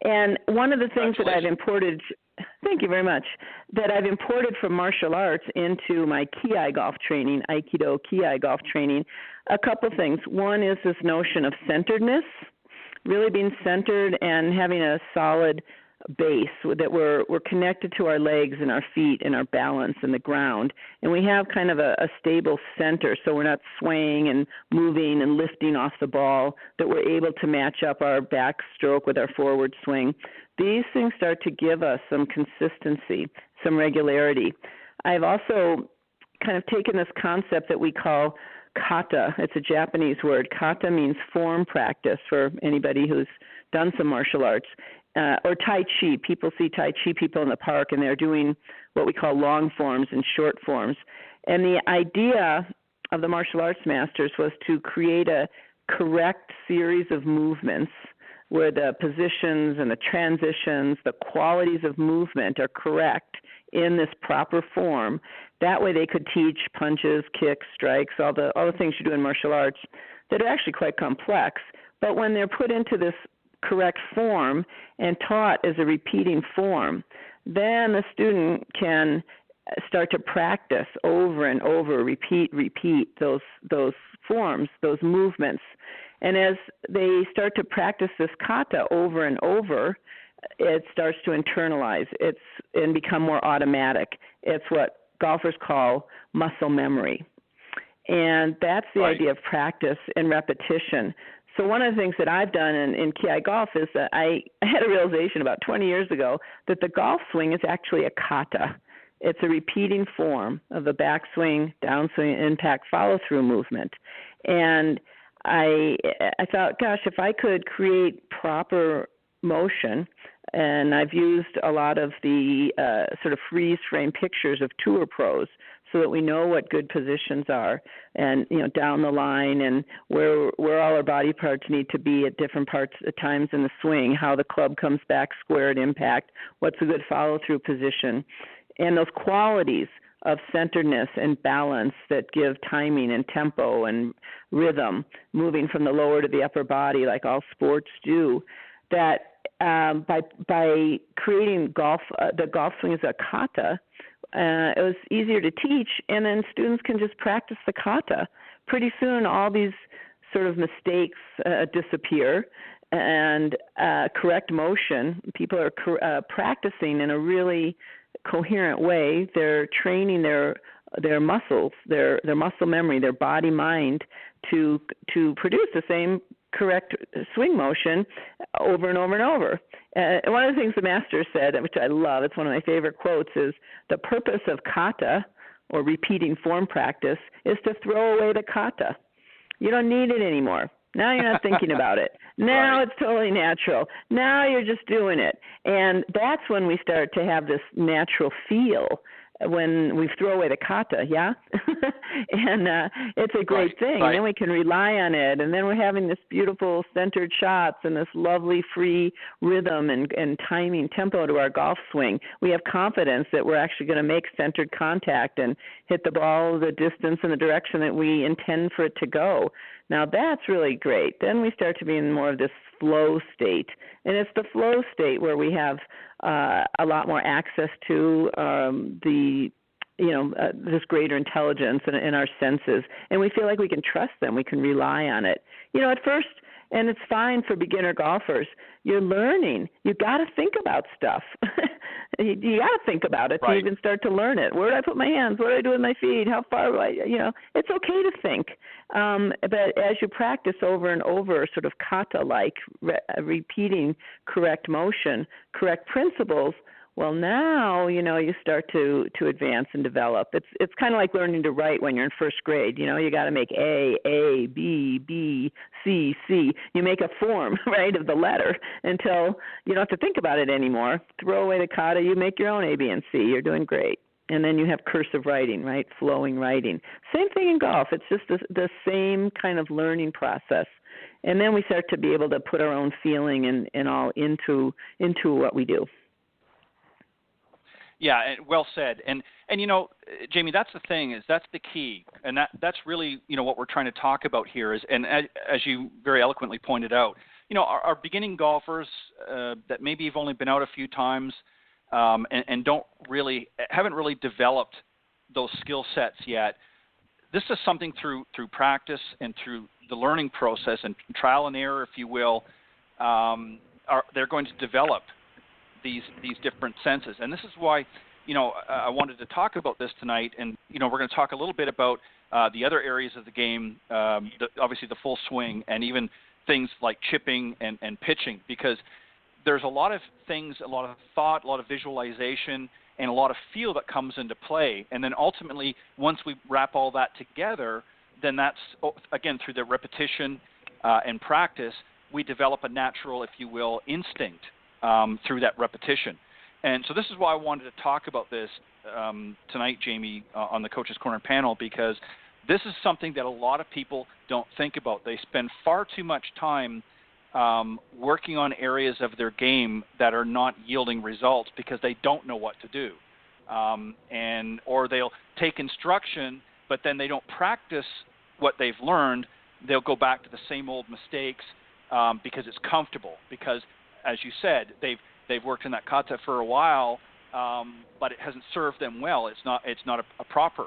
And one of the things that I've imported, thank you very much, that I've imported from martial arts into my Ki golf training, Aikido Ki golf training, a couple things. One is this notion of centeredness, really being centered and having a solid base, that we're connected to our legs and our feet and our balance and the ground, and we have kind of a stable center, so we're not swaying and moving and lifting off the ball, that we're able to match up our backstroke with our forward swing. These things start to give us some consistency, some regularity. I've also kind of taken this concept that we call kata. It's a Japanese word. Kata means form practice for anybody who's done some martial arts. Or Tai Chi. People see Tai Chi people in the park, and they're doing what we call long forms and short forms. And the idea of the martial arts masters was to create a correct series of movements where the positions and the transitions, the qualities of movement are correct in this proper form. That way they could teach punches, kicks, strikes, all the things you do in martial arts that are actually quite complex. But when they're put into this correct form and taught as a repeating form, then the student can start to practice over and over, repeat those forms, those movements. And as they start to practice this kata over and over, it starts to internalize and become more automatic. It's what golfers call muscle memory. And that's the idea of practice and repetition. So one of the things that I've done in Ki golf is that I had a realization about 20 years ago that the golf swing is actually a kata. It's a repeating form of the backswing, downswing, impact, follow-through movement. And I thought, gosh, if I could create proper motion, and I've used a lot of the sort of freeze-frame pictures of tour pros so that we know what good positions are, and down the line, and where all our body parts need to be at different parts at times in the swing, how the club comes back square at impact, what's a good follow-through position, and those qualities of centeredness and balance that give timing and tempo and rhythm, moving from the lower to the upper body like all sports do, that by creating the golf swing as a kata, it was easier to teach, and then students can just practice the kata. Pretty soon all these sort of mistakes disappear, and correct motion. People are practicing in a really coherent way. They're training their muscles, their muscle memory, their body mind to produce the same correct swing motion over and over and over. One of the things the master said, which I love, it's one of my favorite quotes, is the purpose of kata, or repeating form practice, is to throw away the kata. You don't need it anymore. Now you're not thinking about it. Now it's totally natural. Now you're just doing it. And that's when we start to have this natural feel, when we throw away the kata, yeah? And it's a great thing. And then we can rely on it. And then we're having this beautiful centered shots and this lovely free rhythm and timing tempo to our golf swing. We have confidence that we're actually going to make centered contact and hit the ball the distance and the direction that we intend for it to go. Now that's really great. Then we start to be in more of this flow state. And it's the flow state where we have a lot more access to this greater intelligence in our senses, and we feel like we can trust them, we can rely on it. At first, And it's fine for beginner golfers. You're learning. You got to think about stuff. you got to think about it to even start to learn it. Where do I put my hands? What do I do with my feet? How far do I, it's okay to think. But as you practice over and over, sort of kata-like, repeating correct motion, correct principles, well, now, you start to advance and develop. It's kind of like learning to write when you're in first grade. You got to make A, B, B, C, C. You make a form, right, of the letter until you don't have to think about it anymore. Throw away the kata. You make your own A, B, and C. You're doing great. And then you have cursive writing, right, flowing writing. Same thing in golf. It's just the same kind of learning process. And then we start to be able to put our own feeling and all into what we do. Yeah, well said. And Jamie, that's the thing, that's the key, and that's really what we're trying to talk about here is, and as you very eloquently pointed out, our beginning golfers that maybe have only been out a few times and haven't really developed those skill sets yet. This is something through practice and through the learning process and trial and error, if you will, they're going to develop these different senses. And this is why, I wanted to talk about this tonight. And, we're going to talk a little bit about the other areas of the game, obviously the full swing, and even things like chipping and pitching, because there's a lot of things, a lot of thought, a lot of visualization, and a lot of feel that comes into play. And then ultimately, once we wrap all that together, then that's, again, through the repetition and practice, we develop a natural, if you will, instinct through that repetition. And so this is why I wanted to talk about this tonight, Jamie, on the Coach's Corner panel, because this is something that a lot of people don't think about. They spend far too much time working on areas of their game that are not yielding results because they don't know what to do. Or they'll take instruction, but then they don't practice what they've learned. They'll go back to the same old mistakes because it's comfortable, because as you said, they've worked in that kata for a while, but it hasn't served them well. It's not a proper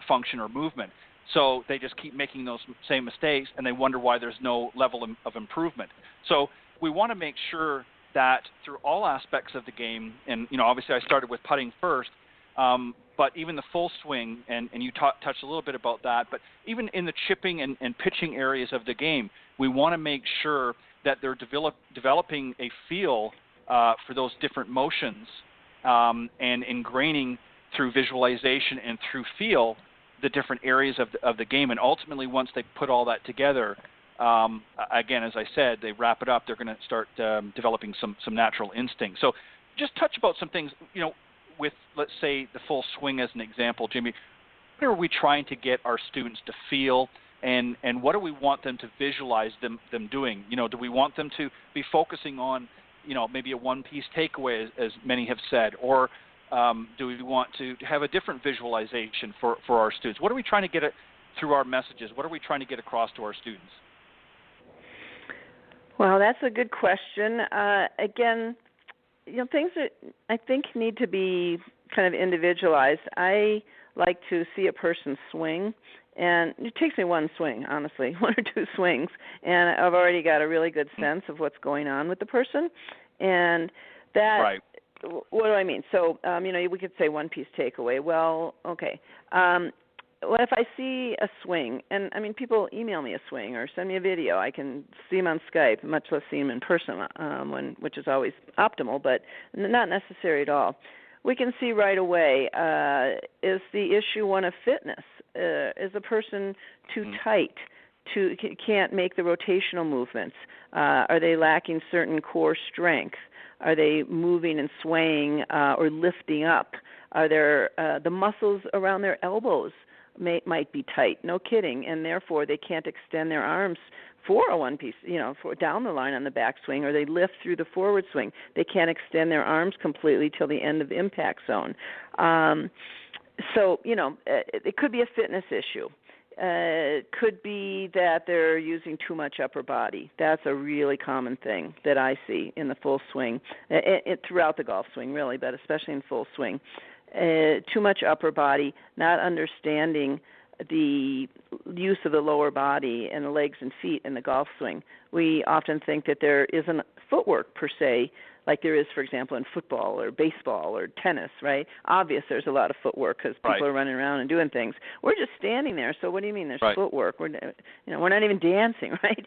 function or movement. So they just keep making those same mistakes, and they wonder why there's no level of improvement. So we want to make sure that through all aspects of the game, and obviously I started with putting first, but even the full swing, and you touched a little bit about that, but even in the chipping and pitching areas of the game, we want to make sure that they're developing a feel for those different motions and ingraining through visualization and through feel the different areas of the game. And ultimately, once they put all that together, again, as I said, they wrap it up, they're going to start developing some natural instinct. So just touch about some things, with, let's say, the full swing as an example, Jimmy. What are we trying to get our students to feel, and what do we want them to visualize them doing? Do we want them to be focusing on, maybe a one-piece takeaway, as many have said, or do we want to have a different visualization for our students? What are we trying to get through our messages? What are we trying to get across to our students? Well, that's a good question. Again, things that I think need to be kind of individualized. I like to see a person swing, and it takes me one swing, honestly, one or two swings, and I've already got a really good sense of what's going on with the person. And that, right. What do I mean? So, we could say one-piece takeaway. Well, okay. Well, if I see a swing, and people email me a swing or send me a video, I can see them on Skype, much less see them in person, which is always optimal, but not necessary at all. We can see right away, is the issue one of fitness? Is the person too tight? Can't make the rotational movements? Are they lacking certain core strength? Are they moving and swaying or lifting up? Are there the muscles around their elbows might be tight? No kidding, and therefore they can't extend their arms for a one-piece, for down the line on the backswing, or they lift through the forward swing. They can't extend their arms completely till the end of the impact zone. So, it could be a fitness issue. It could be that they're using too much upper body. That's a really common thing that I see in the full swing, throughout the golf swing, really, but especially in full swing. Too much upper body, not understanding the use of the lower body and the legs and feet in the golf swing. We often think that there isn't footwork per se, like there is, for example, in football or baseball or tennis, right? Obvious there's a lot of footwork because people are running around and doing things. We're just standing there, so what do you mean there's footwork? We're not even dancing, right?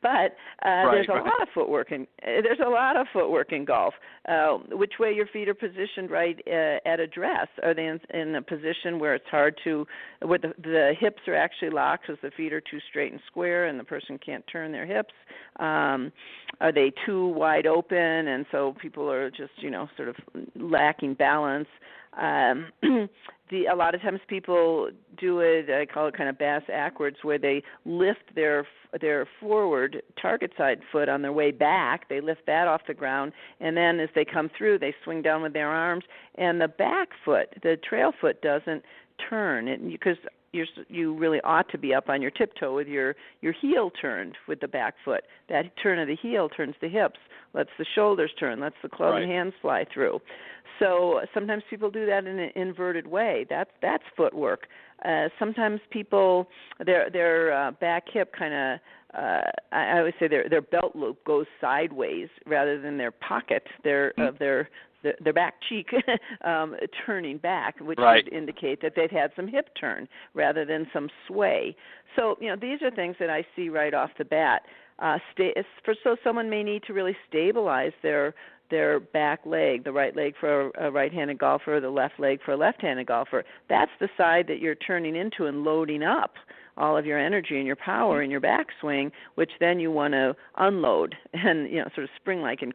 But there's a lot of footwork in golf. Which way your feet are positioned, right, at address? Are they in a position where it's hard to, where the hips are actually locked because the feet are too straight and square and the person can't turn their hips? Are they too wide open and so people are just, sort of lacking balance? A lot of times people do it, I call it kind of bass backwards, where they lift their forward target side foot on their way back. They lift that off the ground, and then as they come through, they swing down with their arms, and the back foot, the trail foot, doesn't turn because you really ought to be up on your tiptoe with your heel turned with the back foot. That turn of the heel turns the hips, lets the shoulders turn, lets the club and hands fly through. So sometimes people do that in an inverted way. That's footwork. Sometimes people, their back hip kind of, I always say their belt loop goes sideways rather than their pocket of their back cheek turning back, which would indicate that they've had some hip turn rather than some sway. So, these are things that I see right off the bat. So someone may need to really stabilize their back leg, the right leg for a right-handed golfer, the left leg for a left-handed golfer. That's the side that you're turning into and loading up all of your energy and your power in your backswing, which then you want to unload and, sort of spring-like and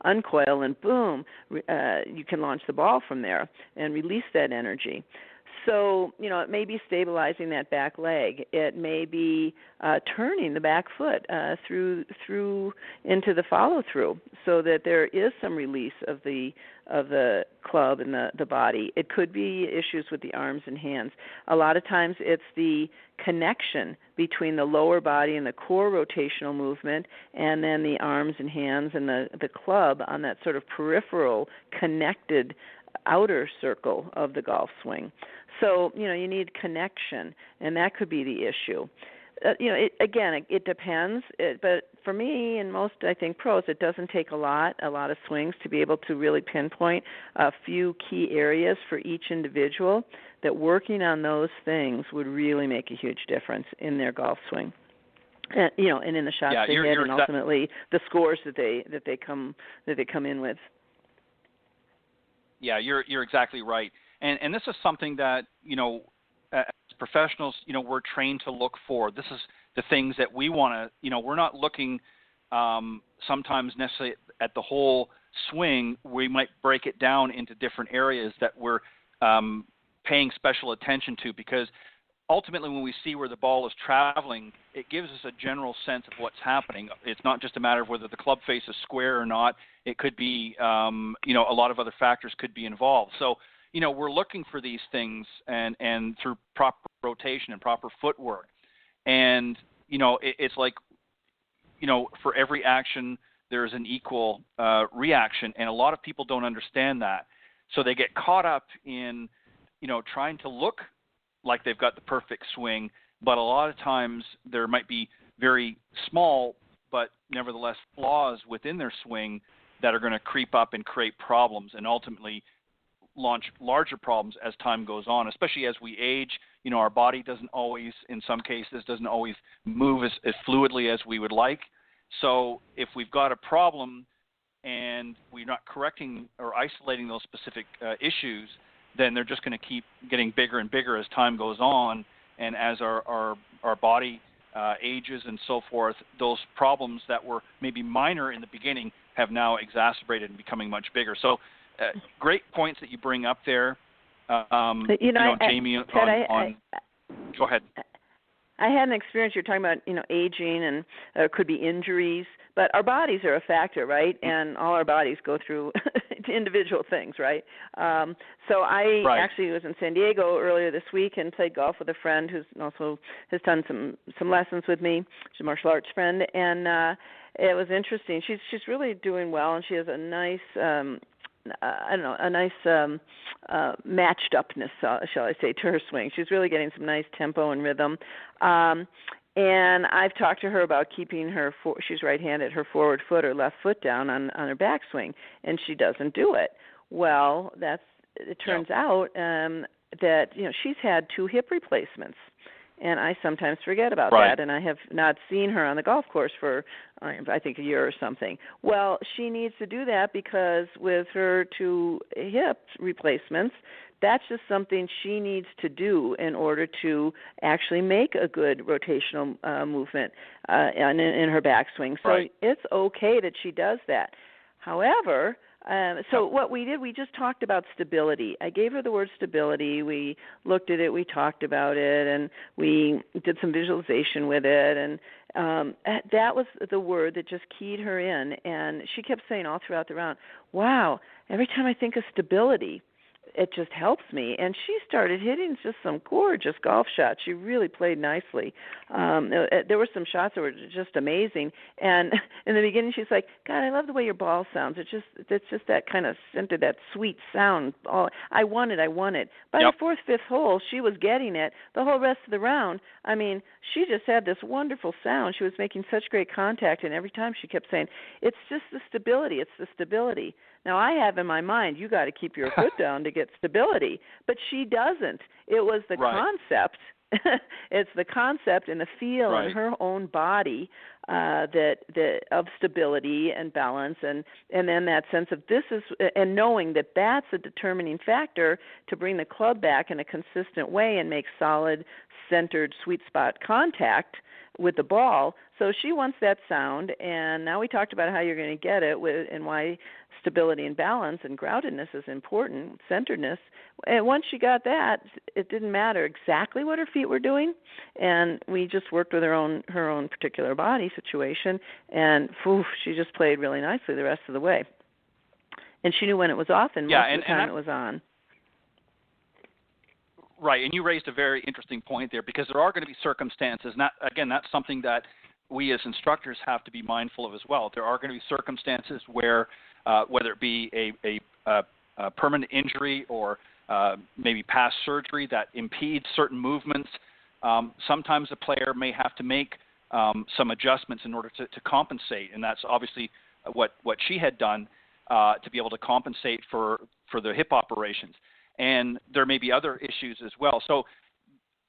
uncoil, and boom, you can launch the ball from there and release that energy. So, it may be stabilizing that back leg. It may be turning the back foot through into the follow-through so that there is some release of the club and the body. It could be issues with the arms and hands. A lot of times it's the connection between the lower body and the core rotational movement and then the arms and hands and the club on that sort of peripheral connected outer circle of the golf swing. So, you need connection, and that could be the issue. It depends, but for me and most, I think, pros, it doesn't take a lot of swings to be able to really pinpoint a few key areas for each individual, that working on those things would really make a huge difference in their golf swing. And, and in the shots they hit, and ultimately the scores that they come in with. Yeah, you're exactly right. And this is something that, as professionals, we're trained to look for. This is the things that we want to, we're not looking sometimes necessarily at the whole swing. We might break it down into different areas that we're paying special attention to, because ultimately when we see where the ball is traveling, it gives us a general sense of what's happening. It's not just a matter of whether the club face is square or not. It could be, a lot of other factors could be involved. So, we're looking for these things and through proper rotation and proper footwork. And, it's like, for every action, there's an equal reaction. And a lot of people don't understand that. So they get caught up in, trying to look like they've got the perfect swing, but a lot of times there might be very small but nevertheless flaws within their swing that are going to creep up and create problems and ultimately launch larger problems as time goes on, especially as we age. Our body doesn't always, in some cases, move as fluidly as we would like. So if we've got a problem and we're not correcting or isolating those specific issues, then they're just going to keep getting bigger and bigger as time goes on. And as our body ages and so forth, those problems that were maybe minor in the beginning have now exacerbated and becoming much bigger. So great points that you bring up there. Jamie, go ahead. I had an experience. You're talking about, aging and could be injuries, but our bodies are a factor, right? And all our bodies go through individual things, right? So I actually was in San Diego earlier this week and played golf with a friend who's also has done some lessons with me. She's a martial arts friend, and it was interesting. She's really doing well, and she has a I don't know, a nice matched upness, shall I say, to her swing. She's really getting some nice tempo and rhythm. And I've talked to her about keeping she's right-handed, her forward foot or left foot down on her backswing, and she doesn't do it. Well, it turns out that, she's had 2 hip replacements. And I sometimes forget about that, and I have not seen her on the golf course for, I think, a year or something. Well, she needs to do that because with her 2 hip replacements, that's just something she needs to do in order to actually make a good rotational movement in her backswing. So it's okay that she does that. However, so what we did, we just talked about stability. I gave her the word stability. We looked at it, we talked about it, and we did some visualization with it. And that was the word that just keyed her in. And she kept saying all throughout the round, wow, every time I think of stability, it just helps me. And she started hitting just some gorgeous golf shots. She really played nicely. There were some shots that were just amazing. And in the beginning, she's like, God, I love the way your ball sounds. It's just that kind of centered, that sweet sound. I want it. By the 4th, 5th hole, she was getting it. The whole rest of the round, I mean, she just had this wonderful sound. She was making such great contact, and every time she kept saying, it's just the stability. It's the stability. Now, I have in my mind, you got to keep your foot down to get stability, but she doesn't. It was the concept. It's the concept and the feel in her own body that of stability and balance, and then that sense of this is, and knowing that that's a determining factor to bring the club back in a consistent way and make solid, centered, sweet spot contact with the ball. So she wants that sound, and now we talked about how you're going to get it and why stability and balance and groundedness is important, centeredness. And once she got that, it didn't matter exactly what her feet were doing, and we just worked with her own particular body situation, and she just played really nicely the rest of the way. And she knew when it was off, and most of the time it was on. Right, and you raised a very interesting point there, because there are going to be circumstances. That's something that we as instructors have to be mindful of as well. There are going to be circumstances where, whether it be a permanent injury or maybe past surgery that impedes certain movements, sometimes a player may have to make some adjustments in order to compensate, and that's obviously what she had done to be able to compensate for the hip operations. And there may be other issues as well. So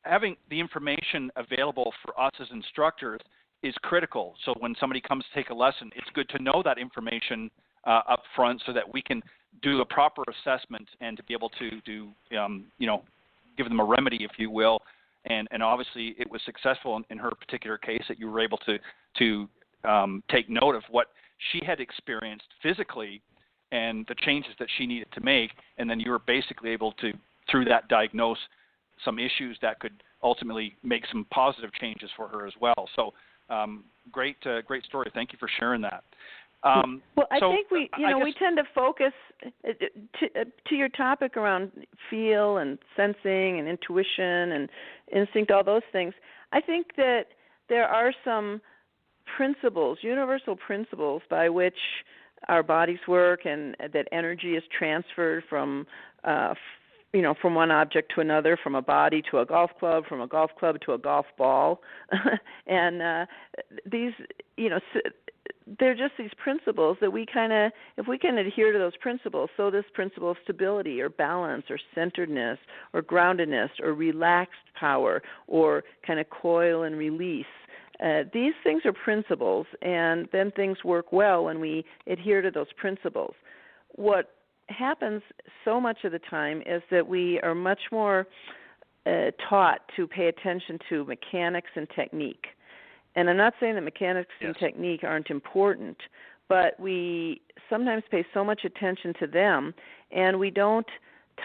having the information available for us as instructors is critical. So when somebody comes to take a lesson, it's good to know that information up front so that we can do a proper assessment and to be able to give them a remedy, if you will. And obviously it was successful in her particular case that you were able to take note of what she had experienced physically and the changes that she needed to make, and then you were basically able to, through that, diagnose some issues that could ultimately make some positive changes for her as well. So great story. Thank you for sharing that. Well, I think we tend to focus to your topic around feel and sensing and intuition and instinct, all those things. I think that there are some principles, universal principles by which our bodies work, and that energy is transferred from one object to another, from a body to a golf club, from a golf club to a golf ball, and these, they're just these principles that we if we can adhere to those principles, so this principle of stability or balance or centeredness or groundedness or relaxed power or kind of coil and release. These things are principles, and then things work well when we adhere to those principles. What happens so much of the time is that we are much more taught to pay attention to mechanics and technique. And I'm not saying that mechanics and technique aren't important, but we sometimes pay so much attention to them, and we don't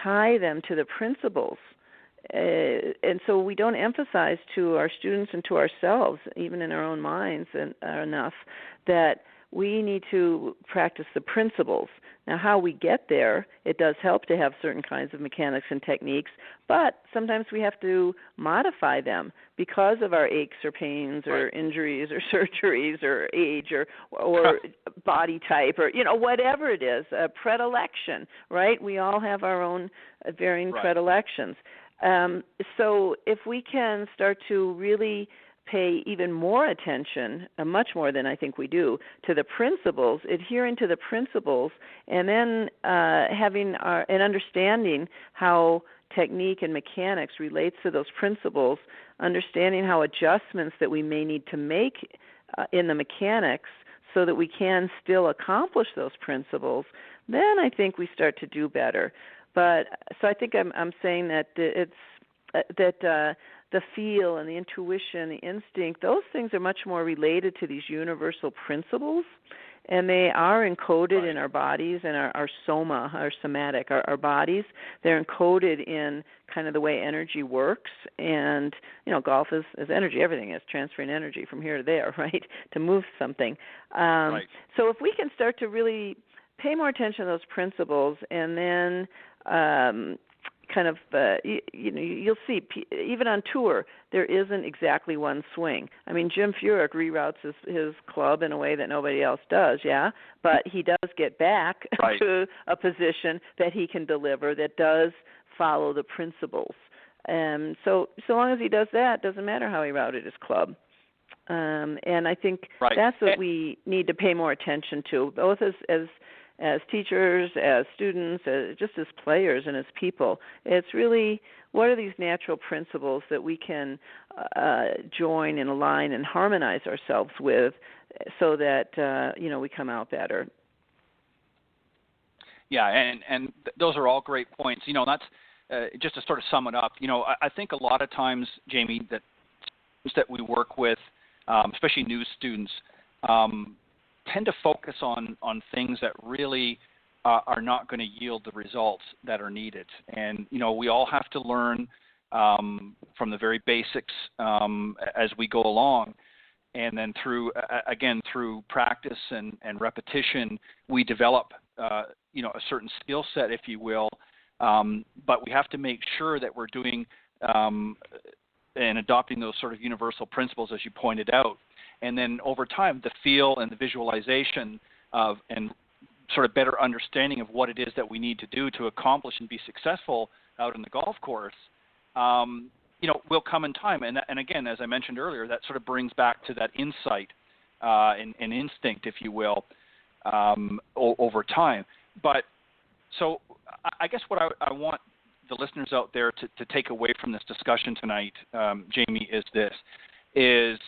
tie them to the principles. And so we don't emphasize to our students and to ourselves, even in our own minds, enough that we need to practice the principles. Now, how we get there, it does help to have certain kinds of mechanics and techniques, but sometimes we have to modify them because of our aches or pains or injuries or surgeries or age or body type or, whatever it is, a predilection, right? We all have our own varying predilections. So if we can start to really pay even more attention, much more than I think we do, to the principles, adhering to the principles, and then having an understanding how technique and mechanics relates to those principles, understanding how adjustments that we may need to make in the mechanics so that we can still accomplish those principles, then I think we start to do better. But so I think I'm saying that the feel and the intuition, the instinct, those things are much more related to these universal principles, and they are encoded in our bodies and our soma, our somatic, our bodies. They're encoded in kind of the way energy works, and golf is energy. Everything is transferring energy from here to there, right, to move something. So if we can start to really pay more attention to those principles, and then kind of, you'll see, even on tour, there isn't exactly one swing. I mean, Jim Furyk reroutes his club in a way that nobody else does, but he does get back to a position that he can deliver that does follow the principles. So long as he does that, doesn't matter how he routed his club. And I think that's what we need to pay more attention to, both as teachers, as students, just as players and as people. It's really, what are these natural principles that we can join and align and harmonize ourselves with so that, we come out better. Yeah, and those are all great points. That's just to sort of sum it up. I think a lot of times, Jamie, that we work with, especially new students, tend to focus on things that really are not going to yield the results that are needed. And, we all have to learn from the very basics as we go along. And then through practice and repetition, we develop, a certain skill set, if you will. But we have to make sure that we're doing and adopting those sort of universal principles, as you pointed out. And then over time, the feel and the visualization of and sort of better understanding of what it is that we need to do to accomplish and be successful out in the golf course, will come in time. And again, as I mentioned earlier, that sort of brings back to that insight and instinct, if you will, over time. But so I guess what I want the listeners out there to take away from this discussion tonight, Jamie, is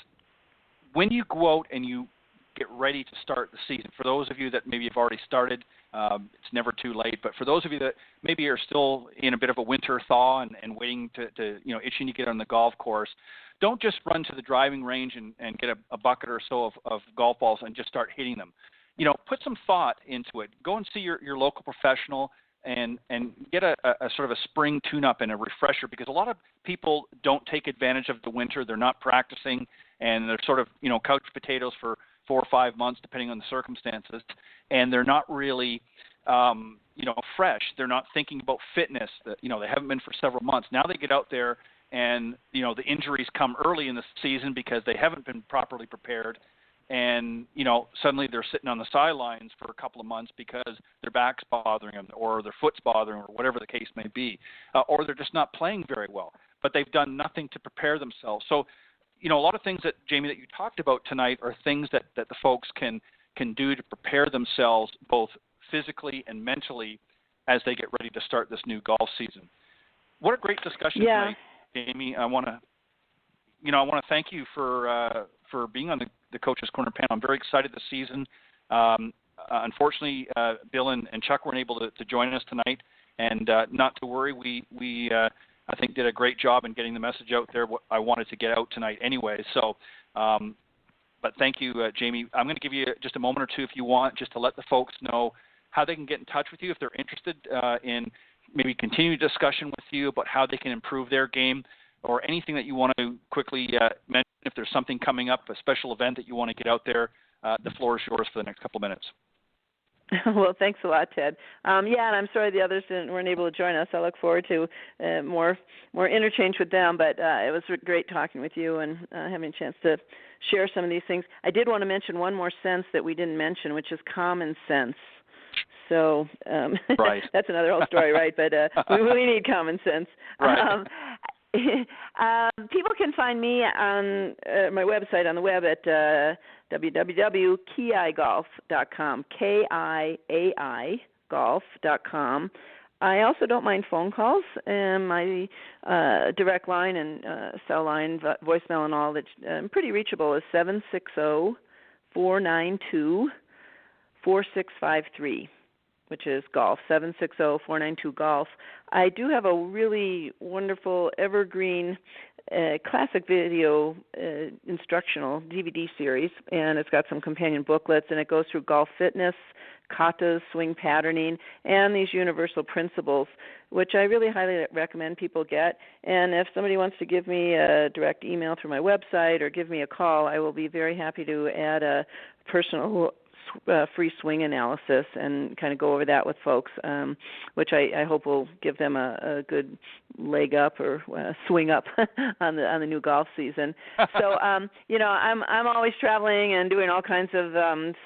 when you go out and you get ready to start the season, for those of you that maybe have already started, it's never too late, but for those of you that maybe are still in a bit of a winter thaw and waiting to itching to get on the golf course, don't just run to the driving range and get a bucket or so of golf balls and just start hitting them. Put some thought into it. Go and see your local professional and get a sort of a spring tune-up and a refresher, because a lot of people don't take advantage of the winter. They're not practicing, and they're sort of, couch potatoes for 4 or 5 months, depending on the circumstances, and they're not really, fresh. They're not thinking about fitness. They haven't been for several months. Now they get out there, and, the injuries come early in the season because they haven't been properly prepared. And, suddenly they're sitting on the sidelines for a couple of months because their back's bothering them or their foot's bothering them or whatever the case may be, or they're just not playing very well. But they've done nothing to prepare themselves. So, a lot of things that, Jamie, that you talked about tonight are things that the folks can do to prepare themselves both physically and mentally as they get ready to start this new golf season. What a great discussion tonight, Jamie. I want to thank you for being on the Coach's Corner panel. I'm very excited this season. Unfortunately, Bill and Chuck weren't able to join us tonight, and not to worry, we I think did a great job in getting the message out there. What I wanted to get out tonight anyway. So, but thank you, Jamie. I'm going to give you just a moment or two if you want, just to let the folks know how they can get in touch with you if they're interested in maybe continuing discussion with you about how they can improve their game, or anything that you want to quickly mention. If there's something coming up, a special event that you want to get out there the floor is yours for the next couple of minutes. Well, thanks a lot, Ted. And I'm sorry the others weren't able to join us. I look forward to more interchange with them. But it was great talking with you and having a chance to share some of these things. I did want to mention one more sense that we didn't mention, which is common sense. So right. That's another whole story, right? But we really need common sense. Right. People can find me on my website on the web at www.kiaigolf.com, KIAI golf.com. I also don't mind phone calls, and my direct line and cell line, voicemail and all, that's pretty reachable, is 760-492-4653. which is golf, 760-492-GOLF. I do have a really wonderful evergreen classic video instructional DVD series, and it's got some companion booklets, and it goes through golf fitness, katas, swing patterning, and these universal principles, which I really highly recommend people get. And if somebody wants to give me a direct email through my website or give me a call, I will be very happy to add a personal free swing analysis and kind of go over that with folks, which I hope will give them a good leg up or swing up on the new golf season. So I'm always traveling and doing all kinds of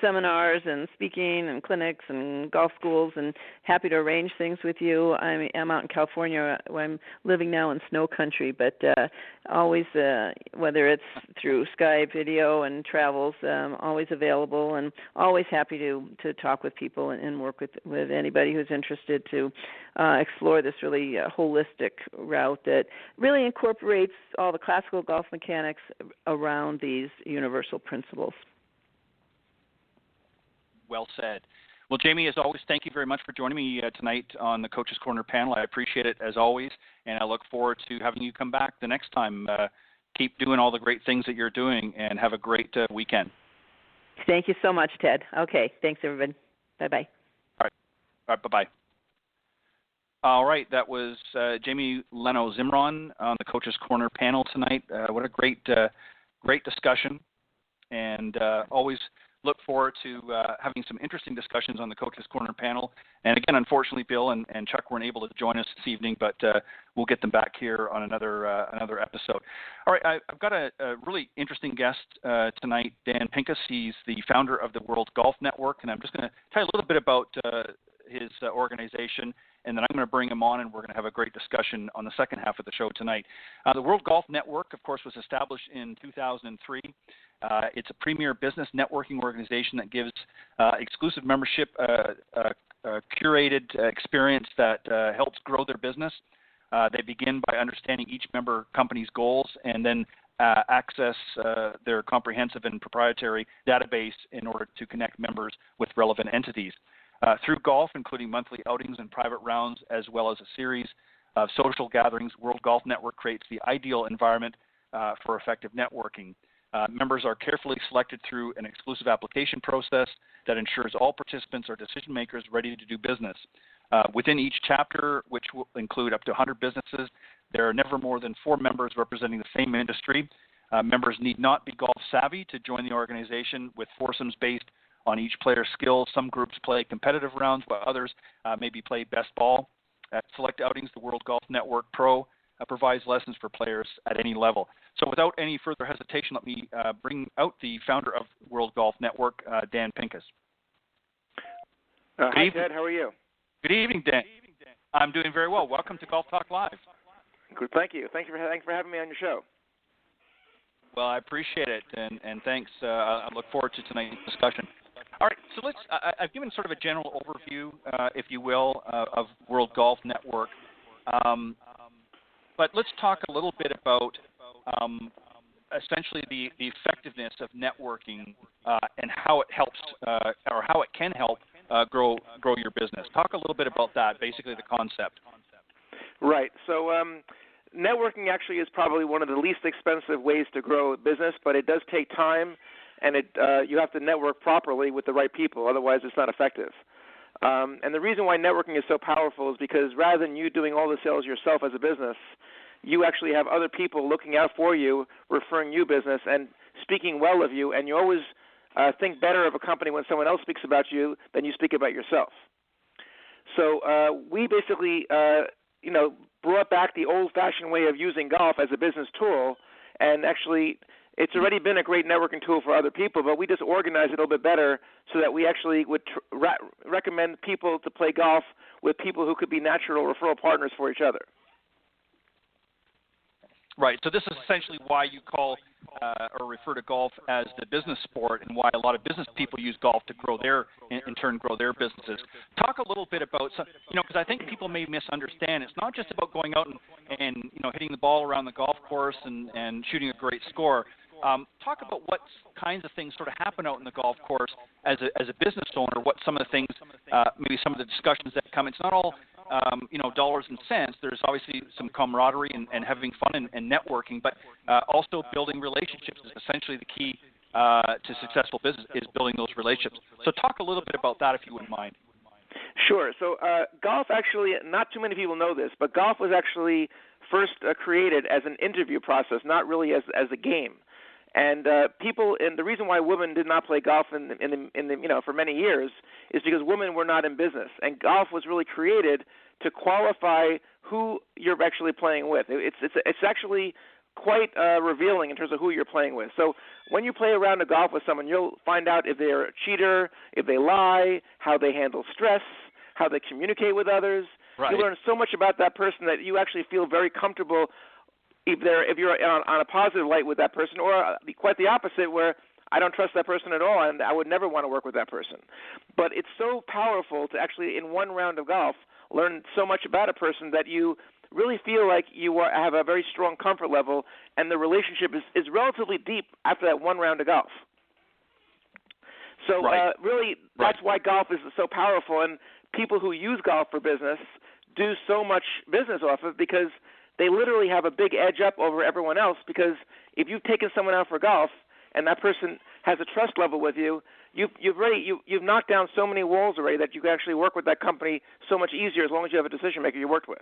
seminars and speaking and clinics and golf schools, and happy to arrange things with you. I'm out in California where I'm living now in snow country, but always whether it's through Skype, video, and travels, always available, and always happy to talk with people and work with anybody who's interested to explore this really holistic route that really incorporates all the classical golf mechanics around these universal principles. Well said. Well, Jamie, as always, thank you very much for joining me tonight on the Coach's Corner panel. I appreciate it as always, and I look forward to having you come back the next time. Keep doing all the great things that you're doing, and have a great weekend. Thank you so much, Ted. Okay, thanks, everybody. Bye-bye. All right, bye-bye. All right, that was Jamie Leno-Zimron on the Coach's Corner panel tonight. What a great discussion, and always look forward to having some interesting discussions on the Coach's Corner panel. And again, unfortunately, Bill and Chuck weren't able to join us this evening, but we'll get them back here on another episode. All right, I've got a really interesting guest tonight, Dan Pincus. He's the founder of the World Golf Network, and I'm just going to tell you a little bit about his organization, and then I'm going to bring him on, and we're going to have a great discussion on the second half of the show tonight. The World Golf Network, of course, was established in 2003. It's a premier business networking organization that gives exclusive membership, curated experience that helps grow their business. They begin by understanding each member company's goals and then access their comprehensive and proprietary database in order to connect members with relevant entities. Through golf, including monthly outings and private rounds, as well as a series of social gatherings, World Golf Network creates the ideal environment for effective networking. Members are carefully selected through an exclusive application process that ensures all participants are decision makers ready to do business. Within each chapter, which will include up to 100 businesses, there are never more than 4 members representing the same industry. Members need not be golf savvy to join the organization, with foursomes based on each player's skills. Some groups play competitive rounds, while others maybe play best ball. At select outings, the World Golf Network Pro provides lessons for players at any level. So without any further hesitation, let me bring out the founder of World Golf Network, Dan Pincus. Hi, Ted. How are you? Good evening, Dan. I'm doing very well. Welcome to Golf Talk Live. Good. Thank you. Thanks for having me on your show. Well, I appreciate it, and thanks. I look forward to tonight's discussion. All right, so I've given sort of a general overview, if you will, of World Golf Network. But let's talk a little bit about essentially the effectiveness of networking and how it helps or how it can help grow your business. Talk a little bit about that, basically the concept. Right. So networking actually is probably one of the least expensive ways to grow a business, but it does take time, and you have to network properly with the right people. Otherwise, it's not effective. And the reason why networking is so powerful is because rather than you doing all the sales yourself as a business, you actually have other people looking out for you, referring you business, and speaking well of you, and you always think better of a company when someone else speaks about you than you speak about yourself. So we basically, brought back the old-fashioned way of using golf as a business tool, and actually it's already been a great networking tool for other people, but we just organize it a little bit better so that we actually would recommend people to play golf with people who could be natural referral partners for each other. Right. So this is essentially why you call or refer to golf as the business sport, and why a lot of business people use golf to grow in turn grow their businesses. Talk a little bit about some, because I think people may misunderstand. It's not just about going out and hitting the ball around the golf course and shooting a great score. Talk about what kinds of things sort of happen out in the golf course as a business owner. What some of the things, maybe some of the discussions that come. It's not all dollars and cents. There's obviously some camaraderie and having fun and networking, but also building relationships is essentially the key to successful business, is building those relationships. So talk a little bit about that, if you wouldn't mind. Sure. So golf actually, not too many people know this, but golf was actually first created as an interview process, not really as a game. And people, and the reason why women did not play golf in the for many years is because women were not in business, and golf was really created to qualify who you're actually playing with. It's actually quite revealing in terms of who you're playing with. So when you play a round of golf with someone, you'll find out if they're a cheater, if they lie, how they handle stress, how they communicate with others. Right. You learn so much about that person that you actually feel very comfortable if you're on a positive light with that person, or quite the opposite, where I don't trust that person at all and I would never want to work with that person. But it's so powerful to actually, in one round of golf, learn so much about a person that you really feel like you have a very strong comfort level, and the relationship is relatively deep after that one round of golf. So right. Really, that's why golf is so powerful, and people who use golf for business do so much business off of, because they literally have a big edge up over everyone else, because if you've taken someone out for golf and that person has a trust level with you, you've knocked down so many walls already that you can actually work with that company so much easier as long as you have a decision maker you worked with.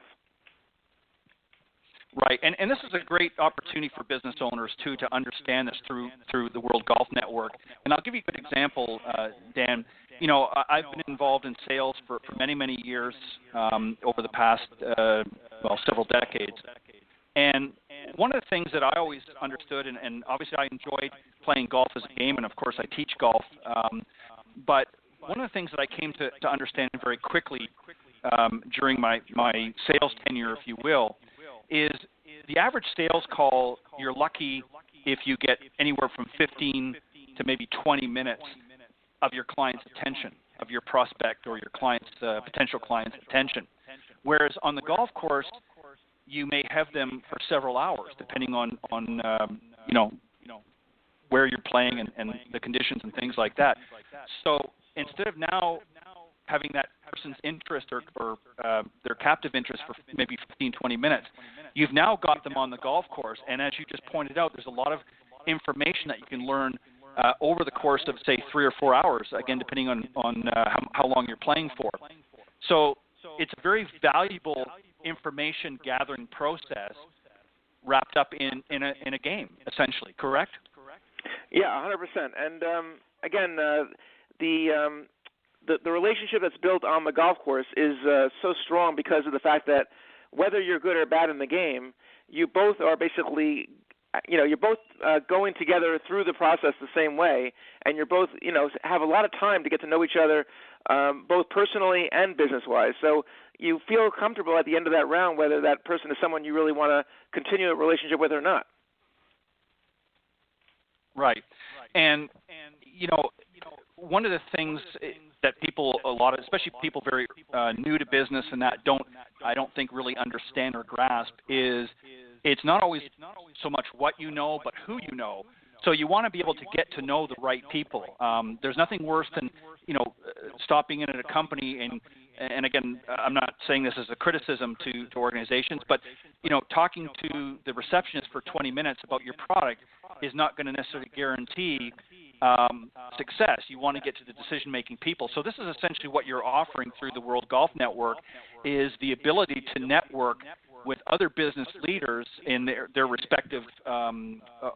Right, and this is a great opportunity for business owners too to understand this through the World Golf Network. And I'll give you a good example, Dan. I've been involved in sales for many years over the past several decades. And one of the things that I always understood, and obviously I enjoyed playing golf as a game, and of course I teach golf. But one of the things that I came to understand very quickly during my sales tenure, if you will, is the average sales call, you're lucky if you get anywhere from 15 to maybe 20 minutes of your client's attention, of your prospect or your client's potential client's attention. Whereas on the golf course, you may have them for several hours, depending on where you're playing and the conditions and things like that. So instead of now having that person's interest or their captive interest for maybe 15, 20 minutes, you've now got them on the golf course. And as you just pointed out, there's a lot of information that you can learn over the course of, say, 3 or 4 hours, again, depending on how long you're playing for. So it's a very valuable information gathering process wrapped up in a game, essentially, correct? Yeah, 100%. And again, the relationship that's built on the golf course is so strong because of the fact that whether you're good or bad in the game, you both are basically, you're both going together through the process the same way, and you're both, have a lot of time to get to know each other, both personally and business-wise. So you feel comfortable at the end of that round whether that person is someone you really want to continue a relationship with or not. Right. And one of the things that people, especially people very new to business and that I don't think really understand or grasp is it's not always so much what you know, but who you know. So you want to be able to get to know the right people. There's nothing worse than, stopping in at a company and again, I'm not saying this as a criticism to organizations, but, talking to the receptionist for 20 minutes about your product is not going to necessarily guarantee success. You want to get to the decision-making people. So this is essentially what you're offering through the World Golf Network is the ability to network with other business leaders in their respective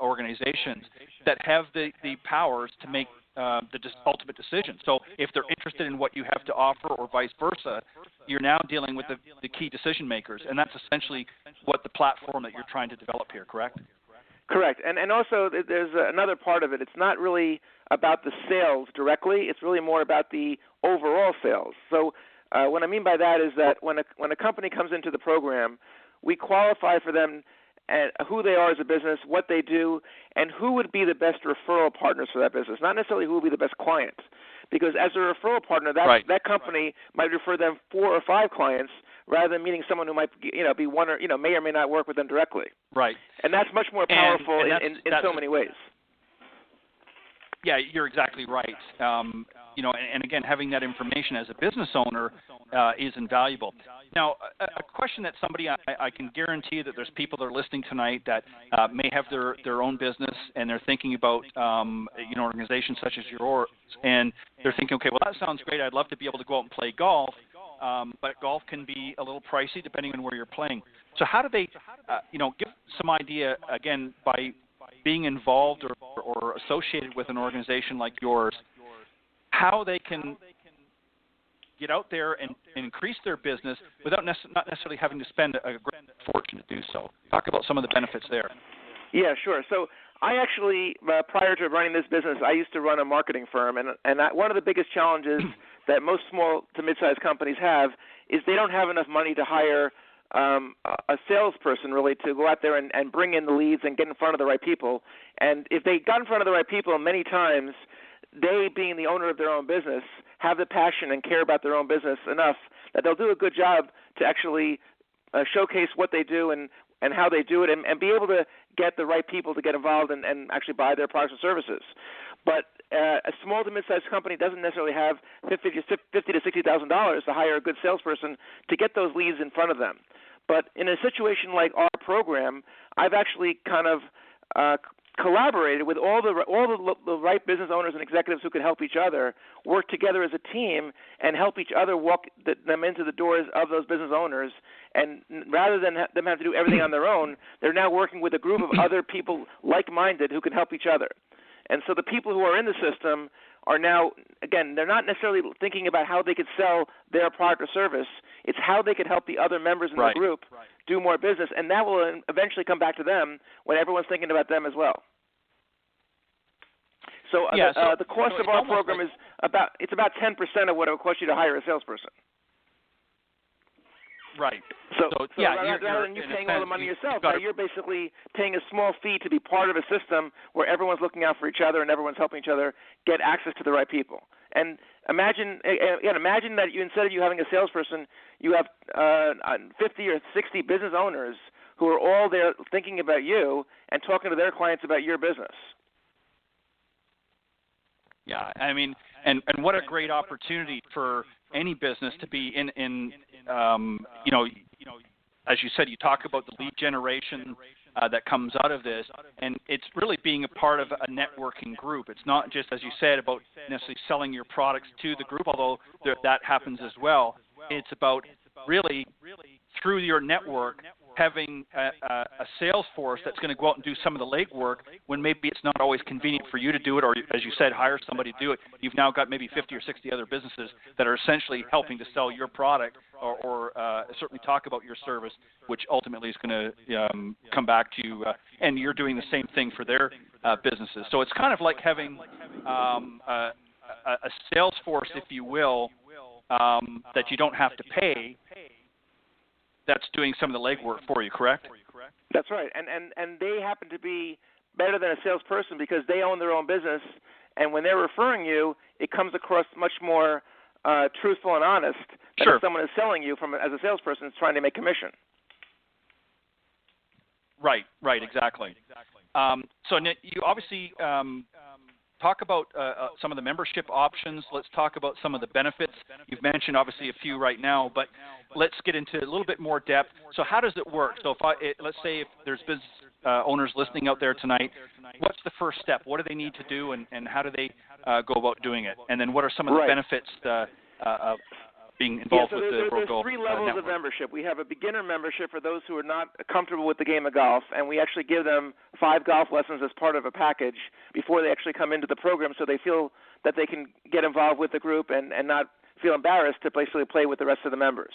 organizations that have the powers to make ultimate decision. So if they're interested in what you have to offer or vice versa, you're now dealing with the key decision makers, and that's essentially what the platform that you're trying to develop here, correct? Correct. And also there's another part of it. It's not really about the sales directly. It's really more about the overall sales. So what I mean by that is that when a company comes into the program, we qualify for them and who they are as a business, what they do, and who would be the best referral partners for that business, not necessarily who would be the best client. Because as a referral partner, that company might refer them 4 or 5 clients rather than meeting someone who might be one or may or may not work with them directly. Right. And that's much more powerful in so many ways. Yeah, you're exactly right. And again, having that information as a business owner is invaluable. Now, a question that somebody, I can guarantee that there's people that are listening tonight that may have their own business and they're thinking about, organizations such as yours, and they're thinking, okay, well, that sounds great. I'd love to be able to go out and play golf, but golf can be a little pricey depending on where you're playing. So how do they, give some idea, again, by being involved or associated with an organization like yours, how they can get out there and increase their business without not necessarily having to spend a great fortune to do so. Talk about some of the benefits there. Yeah, sure. So I actually, prior to running this business, I used to run a marketing firm, and one of the biggest challenges that most small to mid-sized companies have is they don't have enough money to hire a salesperson really to go out there and bring in the leads and get in front of the right people. And if they got in front of the right people, many times they, being the owner of their own business, have the passion and care about their own business enough that they'll do a good job to actually showcase what they do and how they do it and be able to get the right people to get involved and actually buy their products and services. But a small to mid-sized company doesn't necessarily have $50,000 to $60,000 to hire a good salesperson to get those leads in front of them. But in a situation like our program, I've actually kind of collaborated with all the right business owners and executives who could help each other work together as a team and help each other walk them into the doors of those business owners. And rather than them have to do everything on their own, they're now working with a group of other people like-minded who can help each other. And so the people who are in the system are now, again, they're not necessarily thinking about how they could sell their product or service. It's how they could help the other members in the group do more business, and that will eventually come back to them when everyone's thinking about them as well. So, the cost of our program is about 10% of what it would cost you to hire a salesperson. Right. So rather than you paying all the money yourself, you're basically paying a small fee to be part of a system where everyone's looking out for each other and everyone's helping each other get access to the right people. And imagine that instead of you having a salesperson, you have 50 or 60 business owners who are all there thinking about you and talking to their clients about your business. Yeah, I mean, and what a great opportunity for any business to be in as you said, you talk about the lead generation that comes out of this, and it's really being a part of a networking group. It's not just, as you said, about necessarily selling your products to the group, although that happens as well. It's about really, through your network, having a sales force that's going to go out and do some of the legwork when maybe it's not always convenient for you to do it, or, as you said, hire somebody to do it. You've now got maybe 50 or 60 other businesses that are essentially helping to sell your product or certainly talk about your service, which ultimately is going to come back to you, and you're doing the same thing for their businesses. So it's kind of like having a sales force, if you will, that you don't have to pay, that's doing some of the legwork for you, correct? That's right. And they happen to be better than a salesperson because they own their own business, and when they're referring you, it comes across much more truthful and honest than if someone is selling you as a salesperson is trying to make commission. Right, exactly. So you obviously talk about some of the membership options. Let's talk about some of the benefits. You've mentioned obviously a few right now, but let's get into a little bit more depth. So how does it work? So let's say if there's business owners listening out there tonight, what's the first step? What do they need to do, and how do they go about doing it? And then what are some of the benefits being involved so with the World Golf there's 3 levels Network? of membership. We have a beginner membership for those who are not comfortable with the game of golf, and we actually give them 5 golf lessons as part of a package before they actually come into the program, so they feel that they can get involved with the group and not feel embarrassed to basically play with the rest of the members.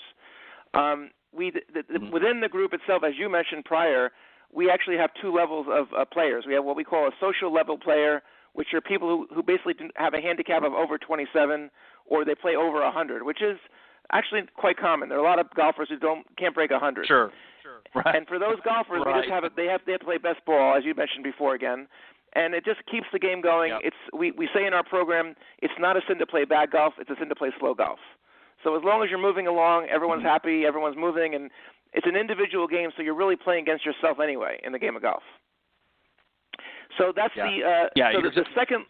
Within the group itself, as you mentioned prior, we actually have 2 levels of players. We have what we call a social level player, which are people who basically have a handicap of over 27, or they play over 100, which is actually quite common. There are a lot of golfers who can't break 100. Sure. Right. And for those golfers, Right. they have to play best ball, as you mentioned before again, and it just keeps the game going. Yep. We say in our program, it's not a sin to play bad golf; it's a sin to play slow golf. So as long as you're moving along, everyone's happy, everyone's moving, and it's an individual game, so you're really playing against yourself anyway in the game of golf. So that's the second.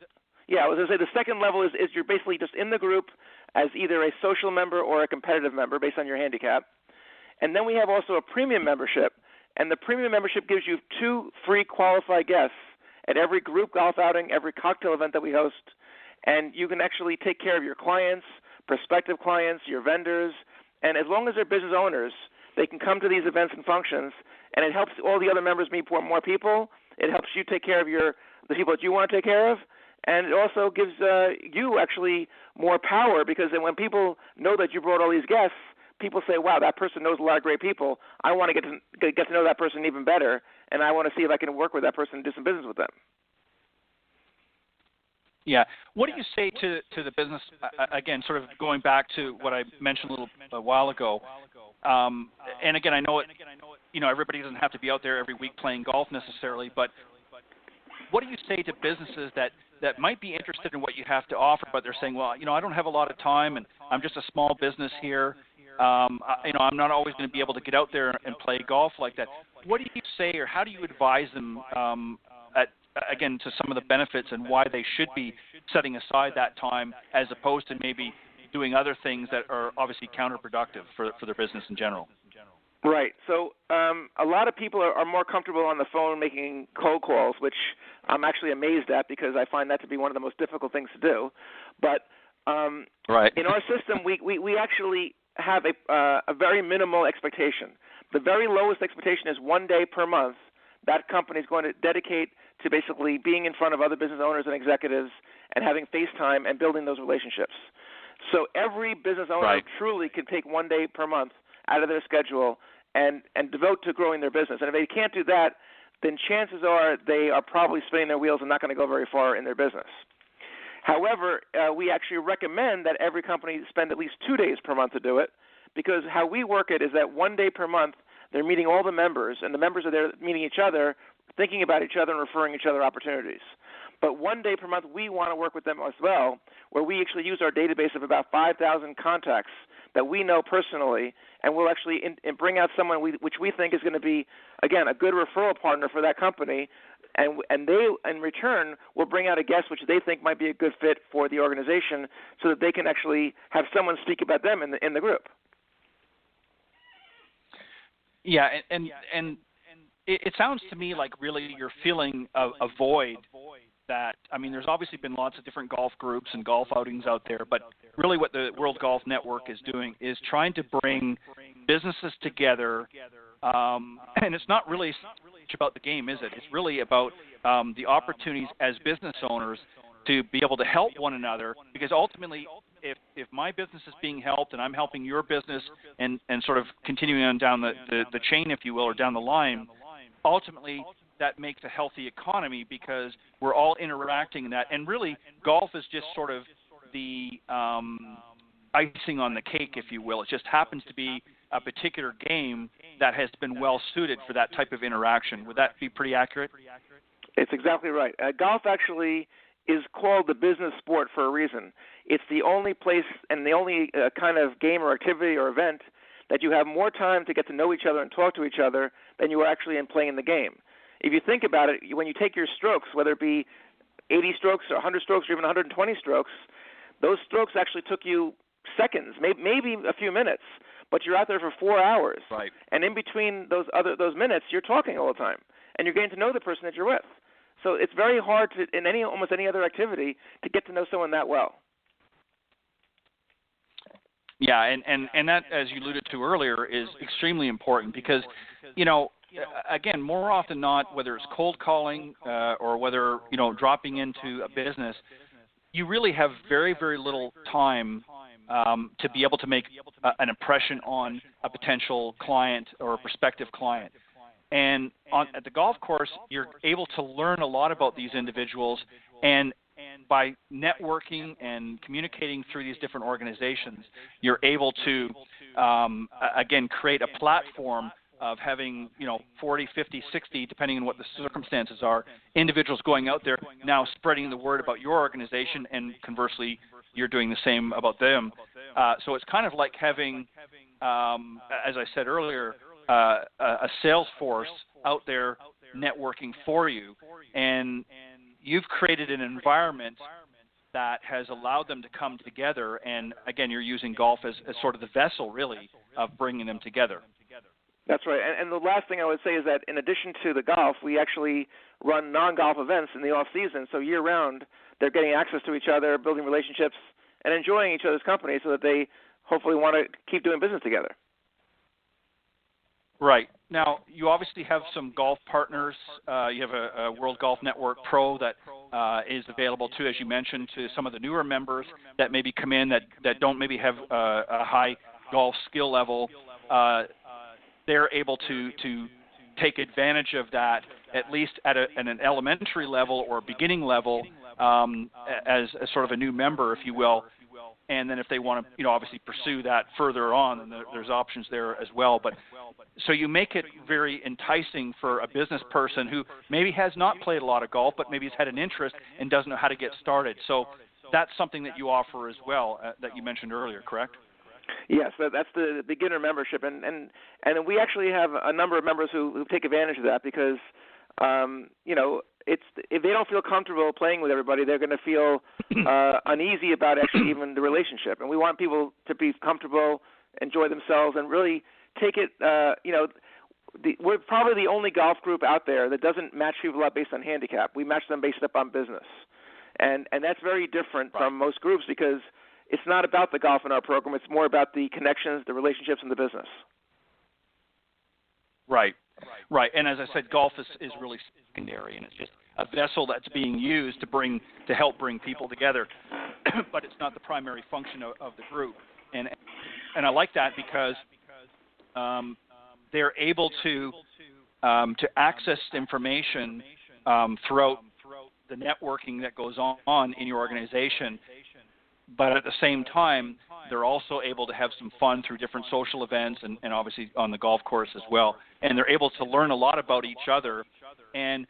Yeah, I was going to say the second level is you're basically just in the group as either a social member or a competitive member based on your handicap. And then we have also a premium membership, and the premium membership gives you 2 free qualified guests at every group golf outing, every cocktail event that we host, and you can actually take care of your clients, prospective clients, your vendors, and as long as they're business owners, they can come to these events and functions, and it helps all the other members meet more people. It helps you take care of the people that you want to take care of, and it also gives you actually more power, because then when people know that you brought all these guests, people say, wow, that person knows a lot of great people. I want to get to know that person even better, and I want to see if I can work with that person and do some business with them. Yeah. What do you say to the business, again, sort of going back to what I mentioned a while ago, and again, I know everybody doesn't have to be out there every week playing golf necessarily, but what do you say to businesses that might be interested in what you have to offer, but they're saying, well, I don't have a lot of time, and I'm just a small business here. I'm not always going to be able to get out there and play golf like that. What do you say, or how do you advise them, again, to some of the benefits and why they should be setting aside that time as opposed to maybe doing other things that are obviously counterproductive for their business in general? Right. So a lot of people are more comfortable on the phone making cold calls, which I'm actually amazed at because I find that to be one of the most difficult things to do. But right. In our system, we actually have a very minimal expectation. The very lowest expectation is 1 day per month that company is going to dedicate to basically being in front of other business owners and executives and having FaceTime and building those relationships. So every business owner truly can take 1 day per month out of their schedule and devote to growing their business. And if they can't do that, then chances are they are probably spinning their wheels and not going to go very far in their business. However, we actually recommend that every company spend at least 2 days per month to do it, because how we work it is that 1 day per month they're meeting all the members, and the members are there meeting each other, thinking about each other and referring each other opportunities. But 1 day per month we want to work with them as well, where we actually use our database of about 5,000 contacts that we know personally, and we'll actually bring out someone which we think is going to be, again, a good referral partner for that company, and they, in return, will bring out a guest which they think might be a good fit for the organization so that they can actually have someone speak about them in the group. Yeah, and it sounds to me like really you're feeling a void that, I mean, there's obviously been lots of different golf groups and golf outings out there, but really what the World Golf Network is doing is trying to bring businesses together, and it's not really much about the game, is it? It's really about the opportunities as business owners to be able to help one another, because ultimately if my business is being helped and I'm helping your business and sort of continuing on down the chain, if you will, or down the line, ultimately that makes a healthy economy because we're all interacting in that. And really, golf is just sort of the icing on the cake, if you will. It just happens to be a particular game that has been well suited for that type of interaction. Would that be pretty accurate? It's exactly right. Golf actually is called the business sport for a reason. It's the only place and the only kind of game or activity or event that you have more time to get to know each other and talk to each other than you are actually in playing the game. If you think about it, when you take your strokes, whether it be 80 strokes or 100 strokes or even 120 strokes, those strokes actually took you seconds, maybe a few minutes, but you're out there for 4 hours. Right. And in between those minutes, you're talking all the time, and you're getting to know the person that you're with. So it's very hard to, in almost any other activity, to get to know someone that well. Yeah, and that, as you alluded to earlier, is extremely important because, again, more often than not, whether it's cold calling or whether, dropping into a business, you really have very, very little time to be able to make an impression on a potential client or a prospective client. And at the golf course, you're able to learn a lot about these individuals, and by networking and communicating through these different organizations, you're able to, again, create a platform of having, 40, 50, 60, depending on what the circumstances are, individuals going out there now spreading the word about your organization, and conversely, you're doing the same about them. So it's kind of like having, as I said earlier, a sales force out there networking for you, and you've created an environment that has allowed them to come together, and again, you're using golf as sort of the vessel, really, of bringing them together. That's right. And the last thing I would say is that in addition to the golf, we actually run non-golf events in the off-season. So year-round, they're getting access to each other, building relationships, and enjoying each other's company so that they hopefully want to keep doing business together. Right. Now, you obviously have some golf partners. You have a World Golf Network Pro that is available, too, as you mentioned, to some of the newer members that maybe come in that don't maybe have a high golf skill level. They're able to take advantage of that, at least at an elementary level or beginning level, as sort of a new member, if you will. And then if they want to, obviously pursue that further on, then there's options there as well. But so you make it very enticing for a business person who maybe has not played a lot of golf, but maybe has had an interest and doesn't know how to get started. So that's something that you offer as well, that you mentioned earlier, correct? Yes, that's the beginner membership, and we actually have a number of members who take advantage of that because, it's if they don't feel comfortable playing with everybody, they're going to feel uneasy about actually even the relationship, and we want people to be comfortable, enjoy themselves, and really take it. We're probably the only golf group out there that doesn't match people up based on handicap. We match them based up on business, and that's very different from most groups because it's not about the golf in our program. It's more about the connections, the relationships, and the business. Right. And as I said, golf is really secondary, and it's just a vessel that's being used to help bring people together, but it's not the primary function of the group. And I like that because they're able to access information throughout the networking that goes on in your organization. But at the same time, they're also able to have some fun through different social events and obviously on the golf course as well. And they're able to learn a lot about each other. And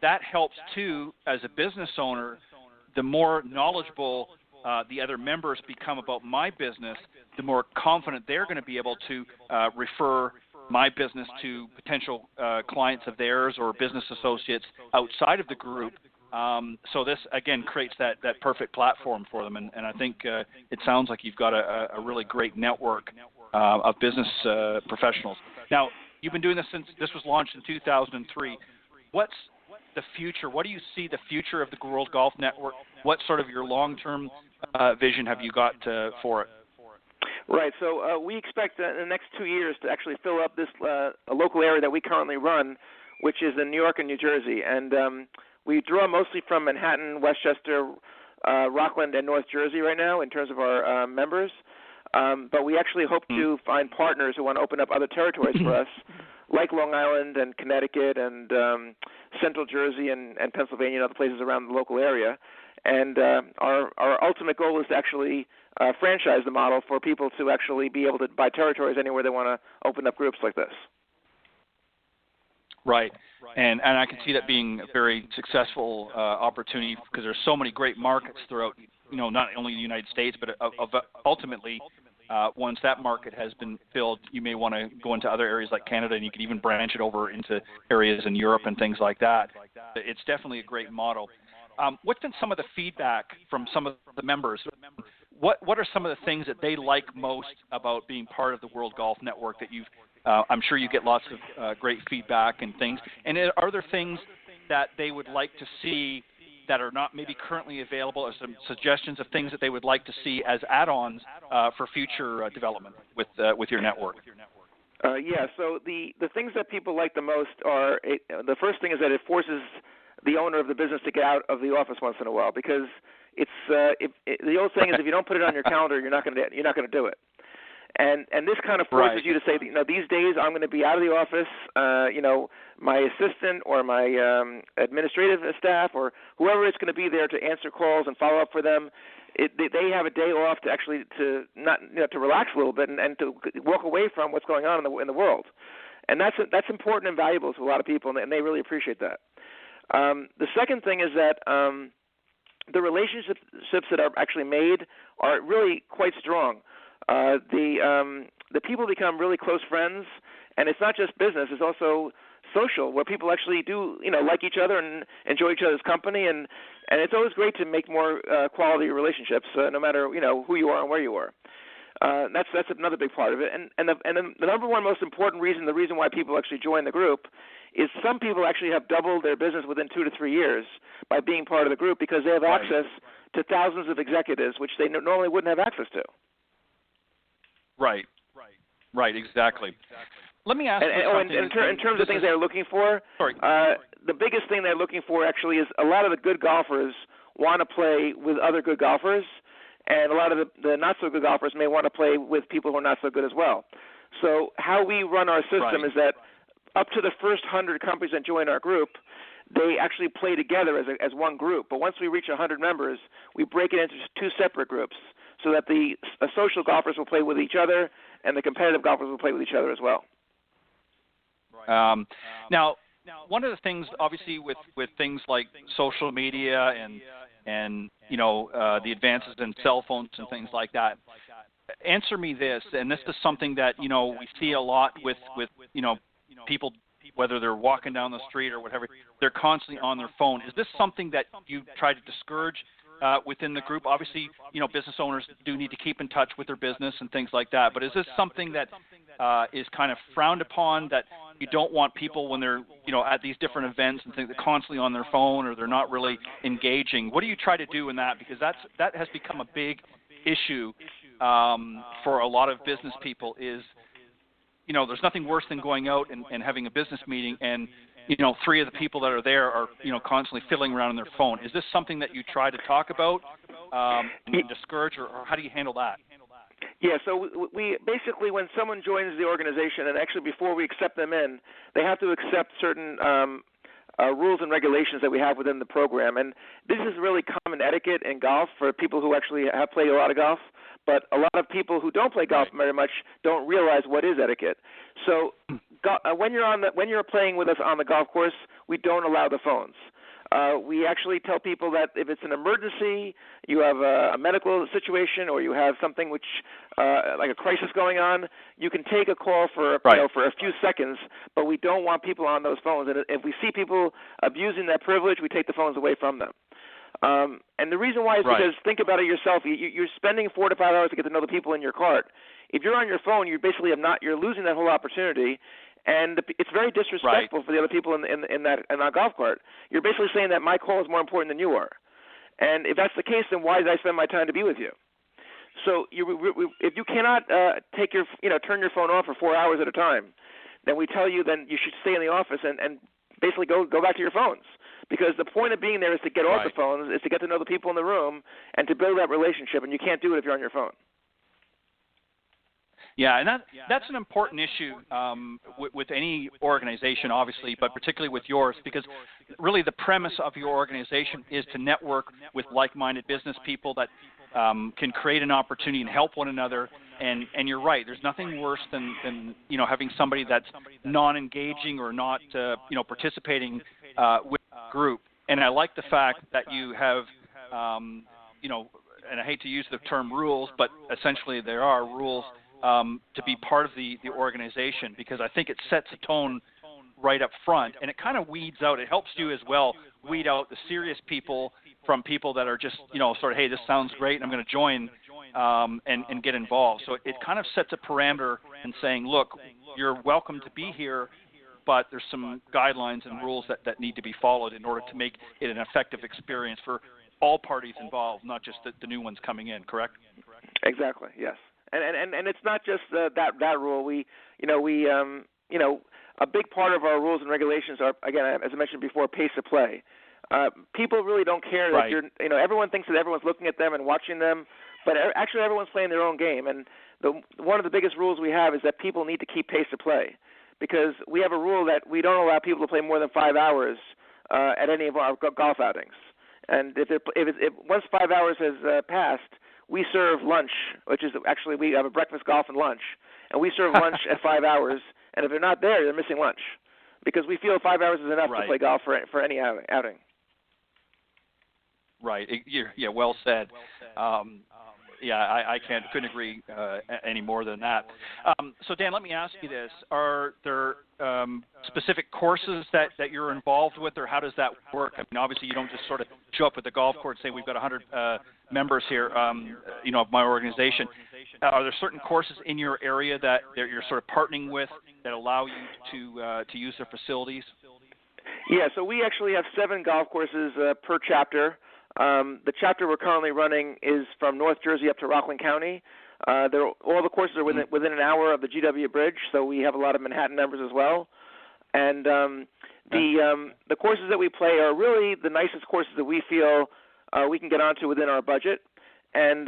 that helps, too, as a business owner. The more knowledgeable the other members become about my business, the more confident they're going to be able to refer my business to potential clients of theirs or business associates outside of the group. So this, again, creates that perfect platform for them. And I think it sounds like you've got a really great network of business professionals. Now, you've been doing this since this was launched in 2003. What's the future? What do you see the future of the World Golf Network? What sort of your long-term vision have you got for it? Right. So we expect in the next 2 years to actually fill up this a local area that we currently run, which is in New York and New Jersey. And we draw mostly from Manhattan, Westchester, Rockland, and North Jersey right now in terms of our members. But we actually hope to find partners who want to open up other territories for us, like Long Island and Connecticut and Central Jersey and Pennsylvania and other places around the local area. And our ultimate goal is to actually franchise the model for people to actually be able to buy territories anywhere they want to open up groups like this. Right. And I can see that being a very successful opportunity because there's so many great markets throughout, not only the United States, but ultimately, once that market has been filled, you may want to go into other areas like Canada, and you can even branch it over into areas in Europe and things like that. It's definitely a great model. What's been some of the feedback from some of the members? What are some of the things that they like most about being part of the World Golf Network that you've I'm sure you get lots of great feedback and things. And are there things that they would like to see that are not maybe currently available, or some suggestions of things that they would like to see as add-ons for future development with your network? Yeah, so the things that people like the most are, the first thing is that it forces the owner of the business to get out of the office once in a while, because it's the old saying is if you don't put it on your calendar, you're not going to do it. And this kind of forces you to say, these days I'm going to be out of the office. My assistant or my administrative staff or whoever is going to be there to answer calls and follow up for them, they have a day off to actually to relax a little bit and to walk away from what's going on in the world. And that's important and valuable to a lot of people, and they really appreciate that. The second thing is that the relationships that are actually made are really quite strong. The people become really close friends, and it's not just business; it's also social, where people actually do like each other and enjoy each other's company, and it's always great to make more quality relationships, no matter who you are and where you are. That's another big part of it, and the number one most important reason, the reason why people actually join the group, is some people actually have doubled their business within 2 to 3 years by being part of the group, because they have access to thousands of executives, which they normally wouldn't have access to. Right, exactly. Let me ask you something. In terms of things they're looking for, the biggest thing they're looking for actually is a lot of the good golfers want to play with other good golfers, and a lot of the not-so-good golfers may want to play with people who are not so good as well. So how we run our system is that up to the first 100 companies that join our group, they actually play together as one group. But once we reach 100 members, we break it into 2 separate groups, so that the social golfers will play with each other and the competitive golfers will play with each other as well. Now, one of the things, obviously, with things like social media and the advances in cell phones and things like that, answer me this, and this is something that we see a lot with people, whether they're walking down the street or whatever, they're constantly on their phone. Is this something that you try to discourage within the group? Obviously, business owners do need to keep in touch with their business and things like that, but is this something that is kind of frowned upon, that you don't want people when they're at these different events and things, they're constantly on their phone or they're not really engaging? What do you try to do in that? Because that has become a big issue for a lot of business people. Is there's nothing worse than going out and having a business meeting and 3 of the people that are there are constantly fiddling around on their phone. Is this something that you try to talk about and discourage, or how do you handle that? Yeah, so we basically, when someone joins the organization, and actually before we accept them in, they have to accept certain rules and regulations that we have within the program. And this is really common etiquette in golf for people who actually have played a lot of golf. But a lot of people who don't play golf very much don't realize what is etiquette. So when you're playing with us on the golf course, we don't allow the phones. We actually tell people that if it's an emergency, you have a medical situation, or you have something which like a crisis going on, you can take a call for for a few seconds. But we don't want people on those phones. And if we see people abusing that privilege, we take the phones away from them. And the reason why is because, think about it yourself, you're spending 4 to 5 hours to get to know the people in your cart. If you're on your phone, you basically you're losing that whole opportunity, and it's very disrespectful for the other people in that golf cart. You're basically saying that my call is more important than you are. And if that's the case, then why did I spend my time to be with you? So if you cannot turn your phone off for 4 hours at a time, then we tell you then you should stay in the office and basically go back to your phones. Because the point of being there is to get off the phones, is to get to know the people in the room and to build that relationship, and you can't do it if you're on your phone. Yeah, and that's an important issue with any organization, obviously, but particularly with yours, because really the premise of your organization is to network with like-minded business people that can create an opportunity and help one another. And you're right. There's nothing worse than having somebody that's non-engaging or not participating with the group. And I like the fact that you have and I hate to use the term rules, but essentially there are rules to be part of the organization, because I think it sets a tone right up front, and it kind of weeds out. It helps you as well weed out the serious people from people that are just sort of, hey, this sounds great and I'm going to join and get involved. So it kind of sets a parameter and saying, look, you're welcome to be here, but there's some guidelines and rules that need to be followed in order to make it an effective experience for all parties involved, not just the new ones coming in. Correct? Exactly. Yes. And it's not just that rule. A big part of our rules and regulations are, again, as I mentioned before, pace of play. People really don't care that everyone thinks that everyone's looking at them and watching them, but actually everyone's playing their own game. And one of the biggest rules we have is that people need to keep pace of play, because we have a rule that we don't allow people to play more than 5 hours at any of our golf outings. And if once 5 hours has passed, we serve lunch, which is actually we have a breakfast, golf, and lunch, and we serve lunch at 5 hours. And if they're not there, they're missing lunch, because we feel 5 hours is enough to play golf for any outing. Right. Yeah. Well said. I couldn't agree any more than that. So Dan, let me ask you this: are there specific courses that you're involved with, or how does that work? I mean, obviously you don't just sort of show up at the golf course and say we've got 100 members here, of my organization. Are there certain courses in your area that you're sort of partnering with that allow you to use their facilities? Yeah. So we actually have 7 golf courses per chapter. The chapter we're currently running is from North Jersey up to Rockland County. All the courses are within an hour of the GW Bridge, so we have a lot of Manhattan members as well. And the courses that we play are really the nicest courses that we feel we can get onto within our budget. And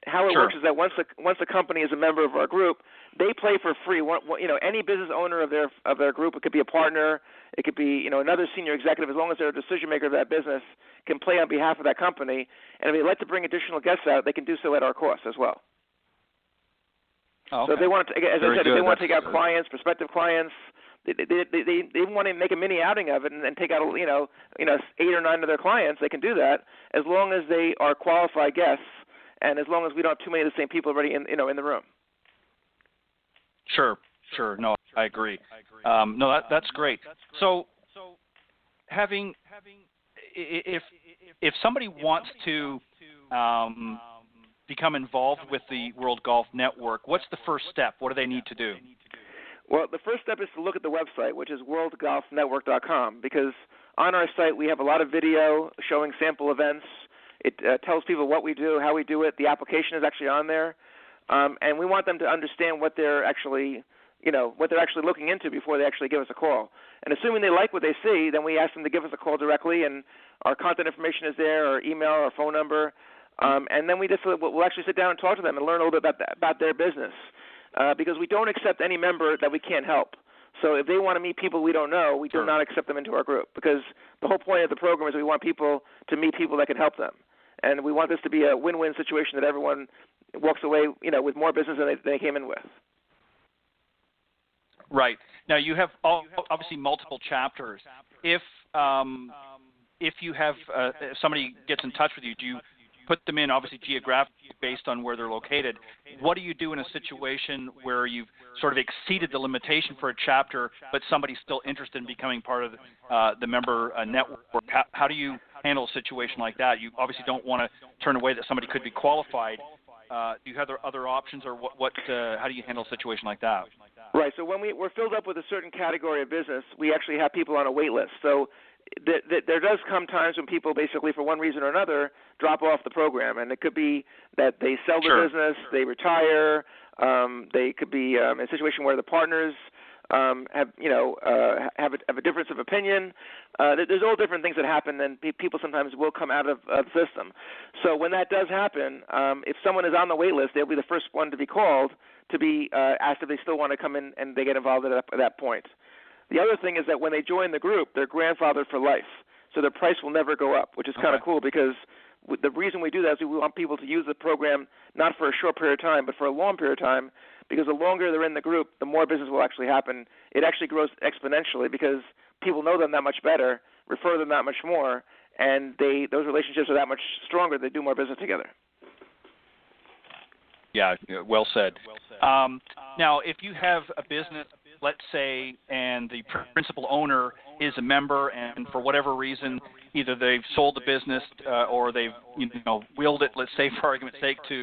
how it works is that once a company is a member of our group, they play for free. Any business owner of their group, it could be a partner, it could be another senior executive, as long as they're a decision maker of that business, can play on behalf of that company. And if they'd like to bring additional guests out, they can do so at our cost as well. Oh, okay. So if they want to, as I said, if they want to take out clients, prospective clients, they want to make a mini outing of it and take out 8 or 9 of their clients, they can do that as long as they are qualified guests and as long as we don't have too many of the same people already in the room. Sure. No, I agree. No, that's great. So, if somebody wants to become involved with the World Golf Network, what's the first step? What do they need to do? Well, the first step is to look at the website, which is worldgolfnetwork.com, because on our site we have a lot of video showing sample events. It tells people what we do, how we do it. The application is actually on there, and we want them to understand what they're actually looking into before they actually give us a call. And assuming they like what they see, then we ask them to give us a call directly, and our contact information is there, our email, our phone number, and then we'll actually sit down and talk to them and learn a little bit about their business, because we don't accept any member that we can't help. So if they want to meet people we don't know, we do not accept them into our group, because the whole point of the program is we want people to meet people that can help them. And we want this to be a win-win situation that everyone walks away, with more business than they came in with. Right. Now you have obviously multiple chapters. If you have if somebody gets in touch with you, do you put them in obviously geographically based on where they're located? What do you do in a situation where you've sort of exceeded the limitation for a chapter, but somebody's still interested in becoming part of the member network? How do you handle a situation like that? You obviously don't want to turn away that somebody could be qualified. Do you have other options, or how do you handle a situation like that? Right. So when we're filled up with a certain category of business, we actually have people on a wait list. So there does come times when people basically, for one reason or another, drop off the program, and it could be that they sell their business, they retire, they could be in a situation where the partners have a difference of opinion. There's all different things that happen, and people sometimes will come out of the system. So when that does happen, if someone is on the wait list, they'll be the first one to be called to be asked if they still want to come in, and they get involved at that point. The other thing is that when they join the group, they're grandfathered for life, so their price will never go up, which is kind of cool, because the reason we do that is we want people to use the program not for a short period of time, but for a long period of time, because the longer they're in the group, the more business will actually happen. It actually grows exponentially because people know them that much better, refer them that much more, and those relationships are that much stronger. They do more business together. Yeah, well said. Now, if you have a business, let's say, and the principal owner is a member, and for whatever reason, either they've sold the business or they've willed it, let's say, for argument's sake, to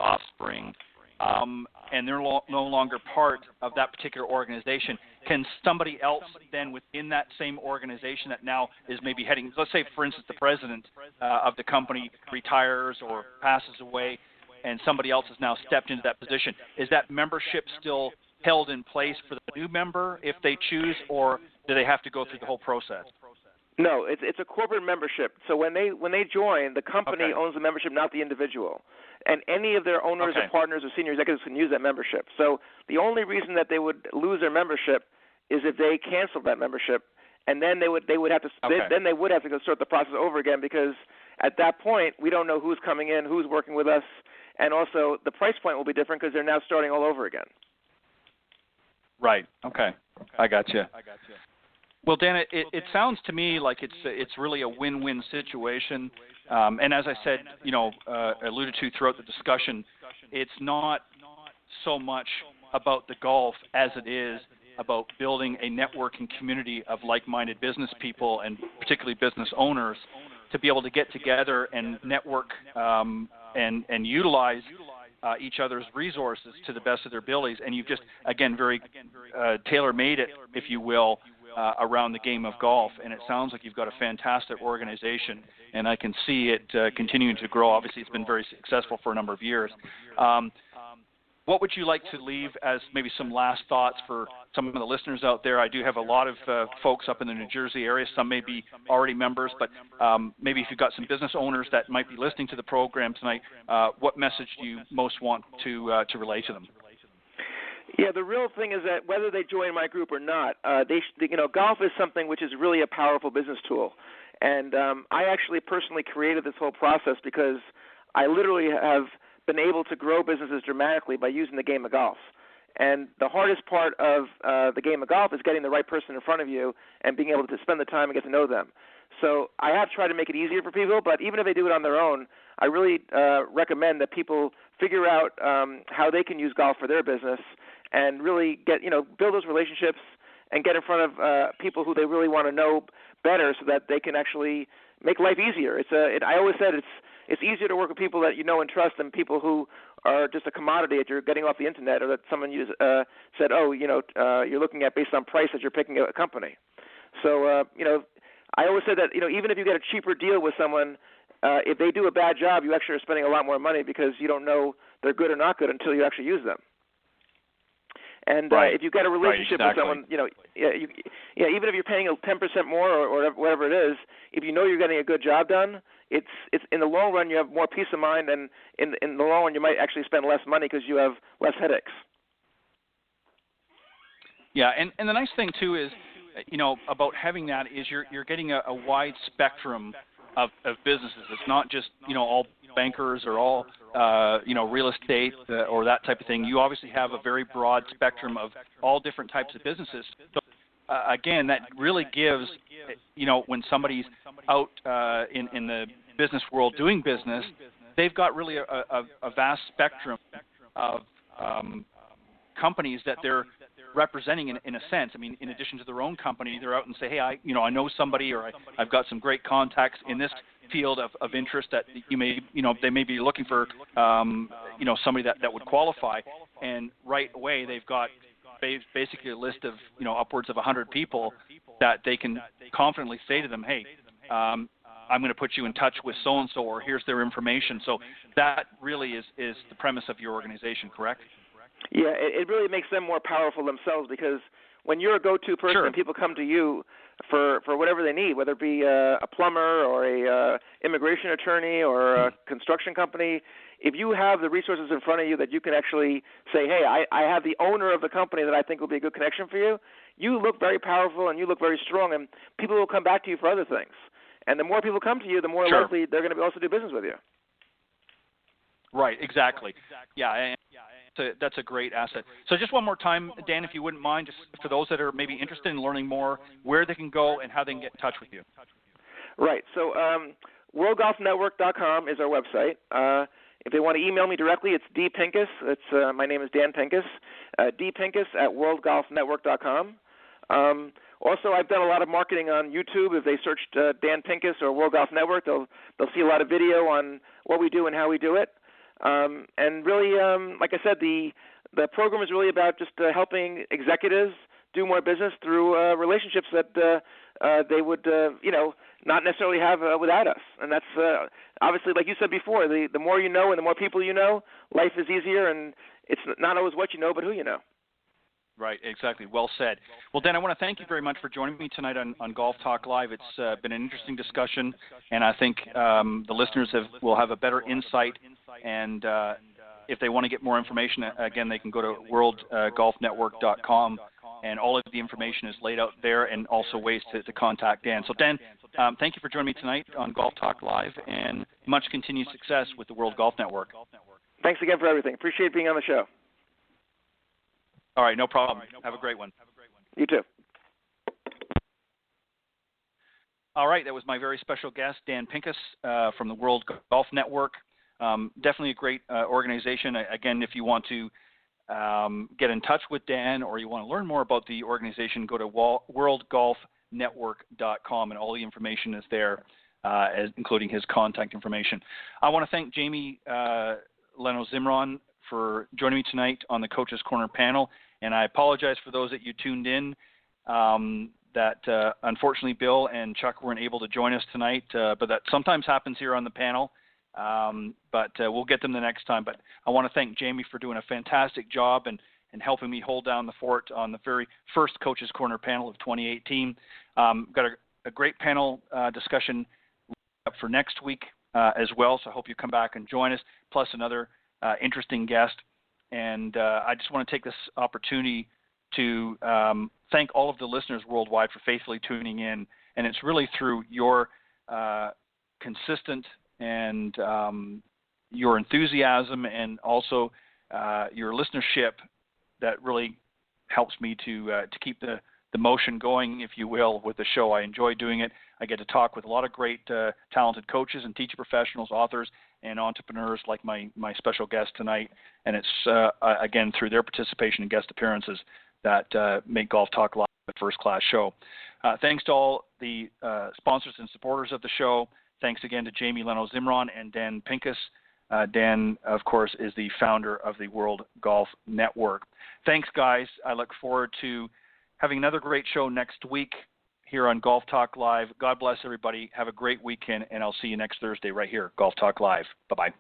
offspring, and they're no longer part of that particular organization, can somebody else then within that same organization that now is maybe heading, let's say, for instance, the president of the company retires or passes away, and somebody else has now stepped into that position, is that membership still held in place for the new member if they choose, or do they have to go through the whole process? No, it's a corporate membership. So when they join, the company owns the membership, not the individual. And any of their owners or partners or senior executives can use that membership. So the only reason that they would lose their membership is if they canceled that membership, and then they would have to then they would have to go start the process over again, because at that point we don't know who's coming in, who's working with us, and also the price point will be different because they're now starting all over again. Right. Okay. I got you. Well, Dan, it sounds to me like it's really a win-win situation. And as I said, alluded to throughout the discussion, it's not so much about the golf as it is about building a networking community of like-minded business people and particularly business owners to be able to get together and network and utilize each other's resources to the best of their abilities. And you've just, again, very tailor-made it, if you will, around the game of golf. And it sounds like you've got a fantastic organization, and I can see it continuing to grow. Obviously, it's been very successful for a number of years. What would you like to leave as maybe some last thoughts for some of the listeners out there? I do have a lot of folks up in the New Jersey area. Some may be already members, but maybe if you've got some business owners that might be listening to the program tonight, what message do you most want to relay to them? Yeah, the real thing is that whether they join my group or not, golf is something which is really a powerful business tool. And I actually personally created this whole process because I literally have been able to grow businesses dramatically by using the game of golf. And the hardest part of the game of golf is getting the right person in front of you and being able to spend the time and get to know them. So I have tried to make it easier for people, but even if they do it on their own, I really recommend that people figure out how they can use golf for their business and really build those relationships and get in front of people who they really want to know better so that they can actually make life easier. I always said it's easier to work with people that you know and trust than people who are just a commodity that you're getting off the internet, or that someone said, you're looking at based on price as you're picking a company. So, I always said that, even if you get a cheaper deal with someone, if they do a bad job, you actually are spending a lot more money because you don't know they're good or not good until you actually use them. And if you get a relationship with someone, even if you're paying 10% more or whatever it is, if you know you're getting a good job done, it's in the long run you have more peace of mind, and in the long run you might actually spend less money because you have less headaches. Yeah, and the nice thing too is, about having that is you're getting a wide spectrum of businesses. It's not just all bankers or all real estate or that type of thing. You obviously have a very broad spectrum of all different types of businesses. So, again, that really gives, when somebody's out in the business world doing business, they've got really a vast spectrum of companies that they're representing in a sense. I mean, in addition to their own company, they're out and say, hey, I know somebody, or I've got some great contacts in this field of interest that they may be looking for, somebody that would qualify. And right away, they've got basically a list of, upwards of 100 people that they can confidently say to them, hey, I'm going to put you in touch with so-and-so, or here's their information. So that really is the premise of your organization, correct? Yeah, it really makes them more powerful themselves, because when you're a go-to person and people come to you for whatever they need, whether it be a plumber or a immigration attorney or a construction company, if you have the resources in front of you that you can actually say, hey, I have the owner of the company that I think will be a good connection for you, you look very powerful and you look very strong, and people will come back to you for other things. And the more people come to you, the more likely they're going to also do business with you. Right, exactly. Yeah, that's a great asset. So just one more time, Dan, if you wouldn't mind, just for those that are maybe interested in learning more, where they can go and how they can get in touch with you. Right. So worldgolfnetwork.com is our website. If they want to email me directly, it's dpincus. My name is Dan Pincus. dpincus@worldgolfnetwork.com. Also, I've done a lot of marketing on YouTube. If they searched Dan Pincus or World Golf Network, they'll see a lot of video on what we do and how we do it. And really, like I said, the program is really about just helping executives do more business through relationships that they would, not necessarily have without us. And that's obviously, like you said before, the more you know and the more people you know, life is easier, and it's not always what you know, but who you know. Right, exactly. Well said. Well, Dan, I want to thank you very much for joining me tonight on Golf Talk Live. It's been an interesting discussion, and I think the listeners will have a better insight. And if they want to get more information, again, they can go to worldgolfnetwork.com, and all of the information is laid out there, and also ways to contact Dan. So, Dan, thank you for joining me tonight on Golf Talk Live, and much continued success with the World Golf Network. Thanks again for everything. Appreciate being on the show. All right, no problem. Have a great one. You too. All right, that was my very special guest, Dan Pincus from the World Golf Network. Definitely a great organization. Again, if you want to get in touch with Dan or you want to learn more about the organization, go to worldgolfnetwork.com, and all the information is there, including his contact information. I want to thank Jamie Leno-Zimron for joining me tonight on the Coach's Corner panel, and I apologize for those that you tuned in that unfortunately Bill and Chuck weren't able to join us tonight, but that sometimes happens here on the panel, but we'll get them the next time. But I want to thank Jamie for doing a fantastic job and helping me hold down the fort on the very first Coach's Corner panel of 2018. Got a great panel discussion up for next week as well, so I hope you come back and join us, plus another interesting guest. And I just want to take this opportunity to thank all of the listeners worldwide for faithfully tuning in. And it's really through your consistent and your enthusiasm and also your listenership that really helps me to keep the motion going, if you will, with the show. I enjoy doing it. I get to talk with a lot of great talented coaches and teacher professionals, authors, and entrepreneurs like my special guest tonight. And it's, again, through their participation and guest appearances that make Golf Talk Live a first-class show. Thanks to all the sponsors and supporters of the show. Thanks again to Jamie Leno-Zimron and Dan Pincus. Dan, of course, is the founder of the World Golf Network. Thanks, guys. I look forward to having another great show next week here on Golf Talk Live. God bless everybody. Have a great weekend, and I'll see you next Thursday right here, Golf Talk Live. Bye-bye.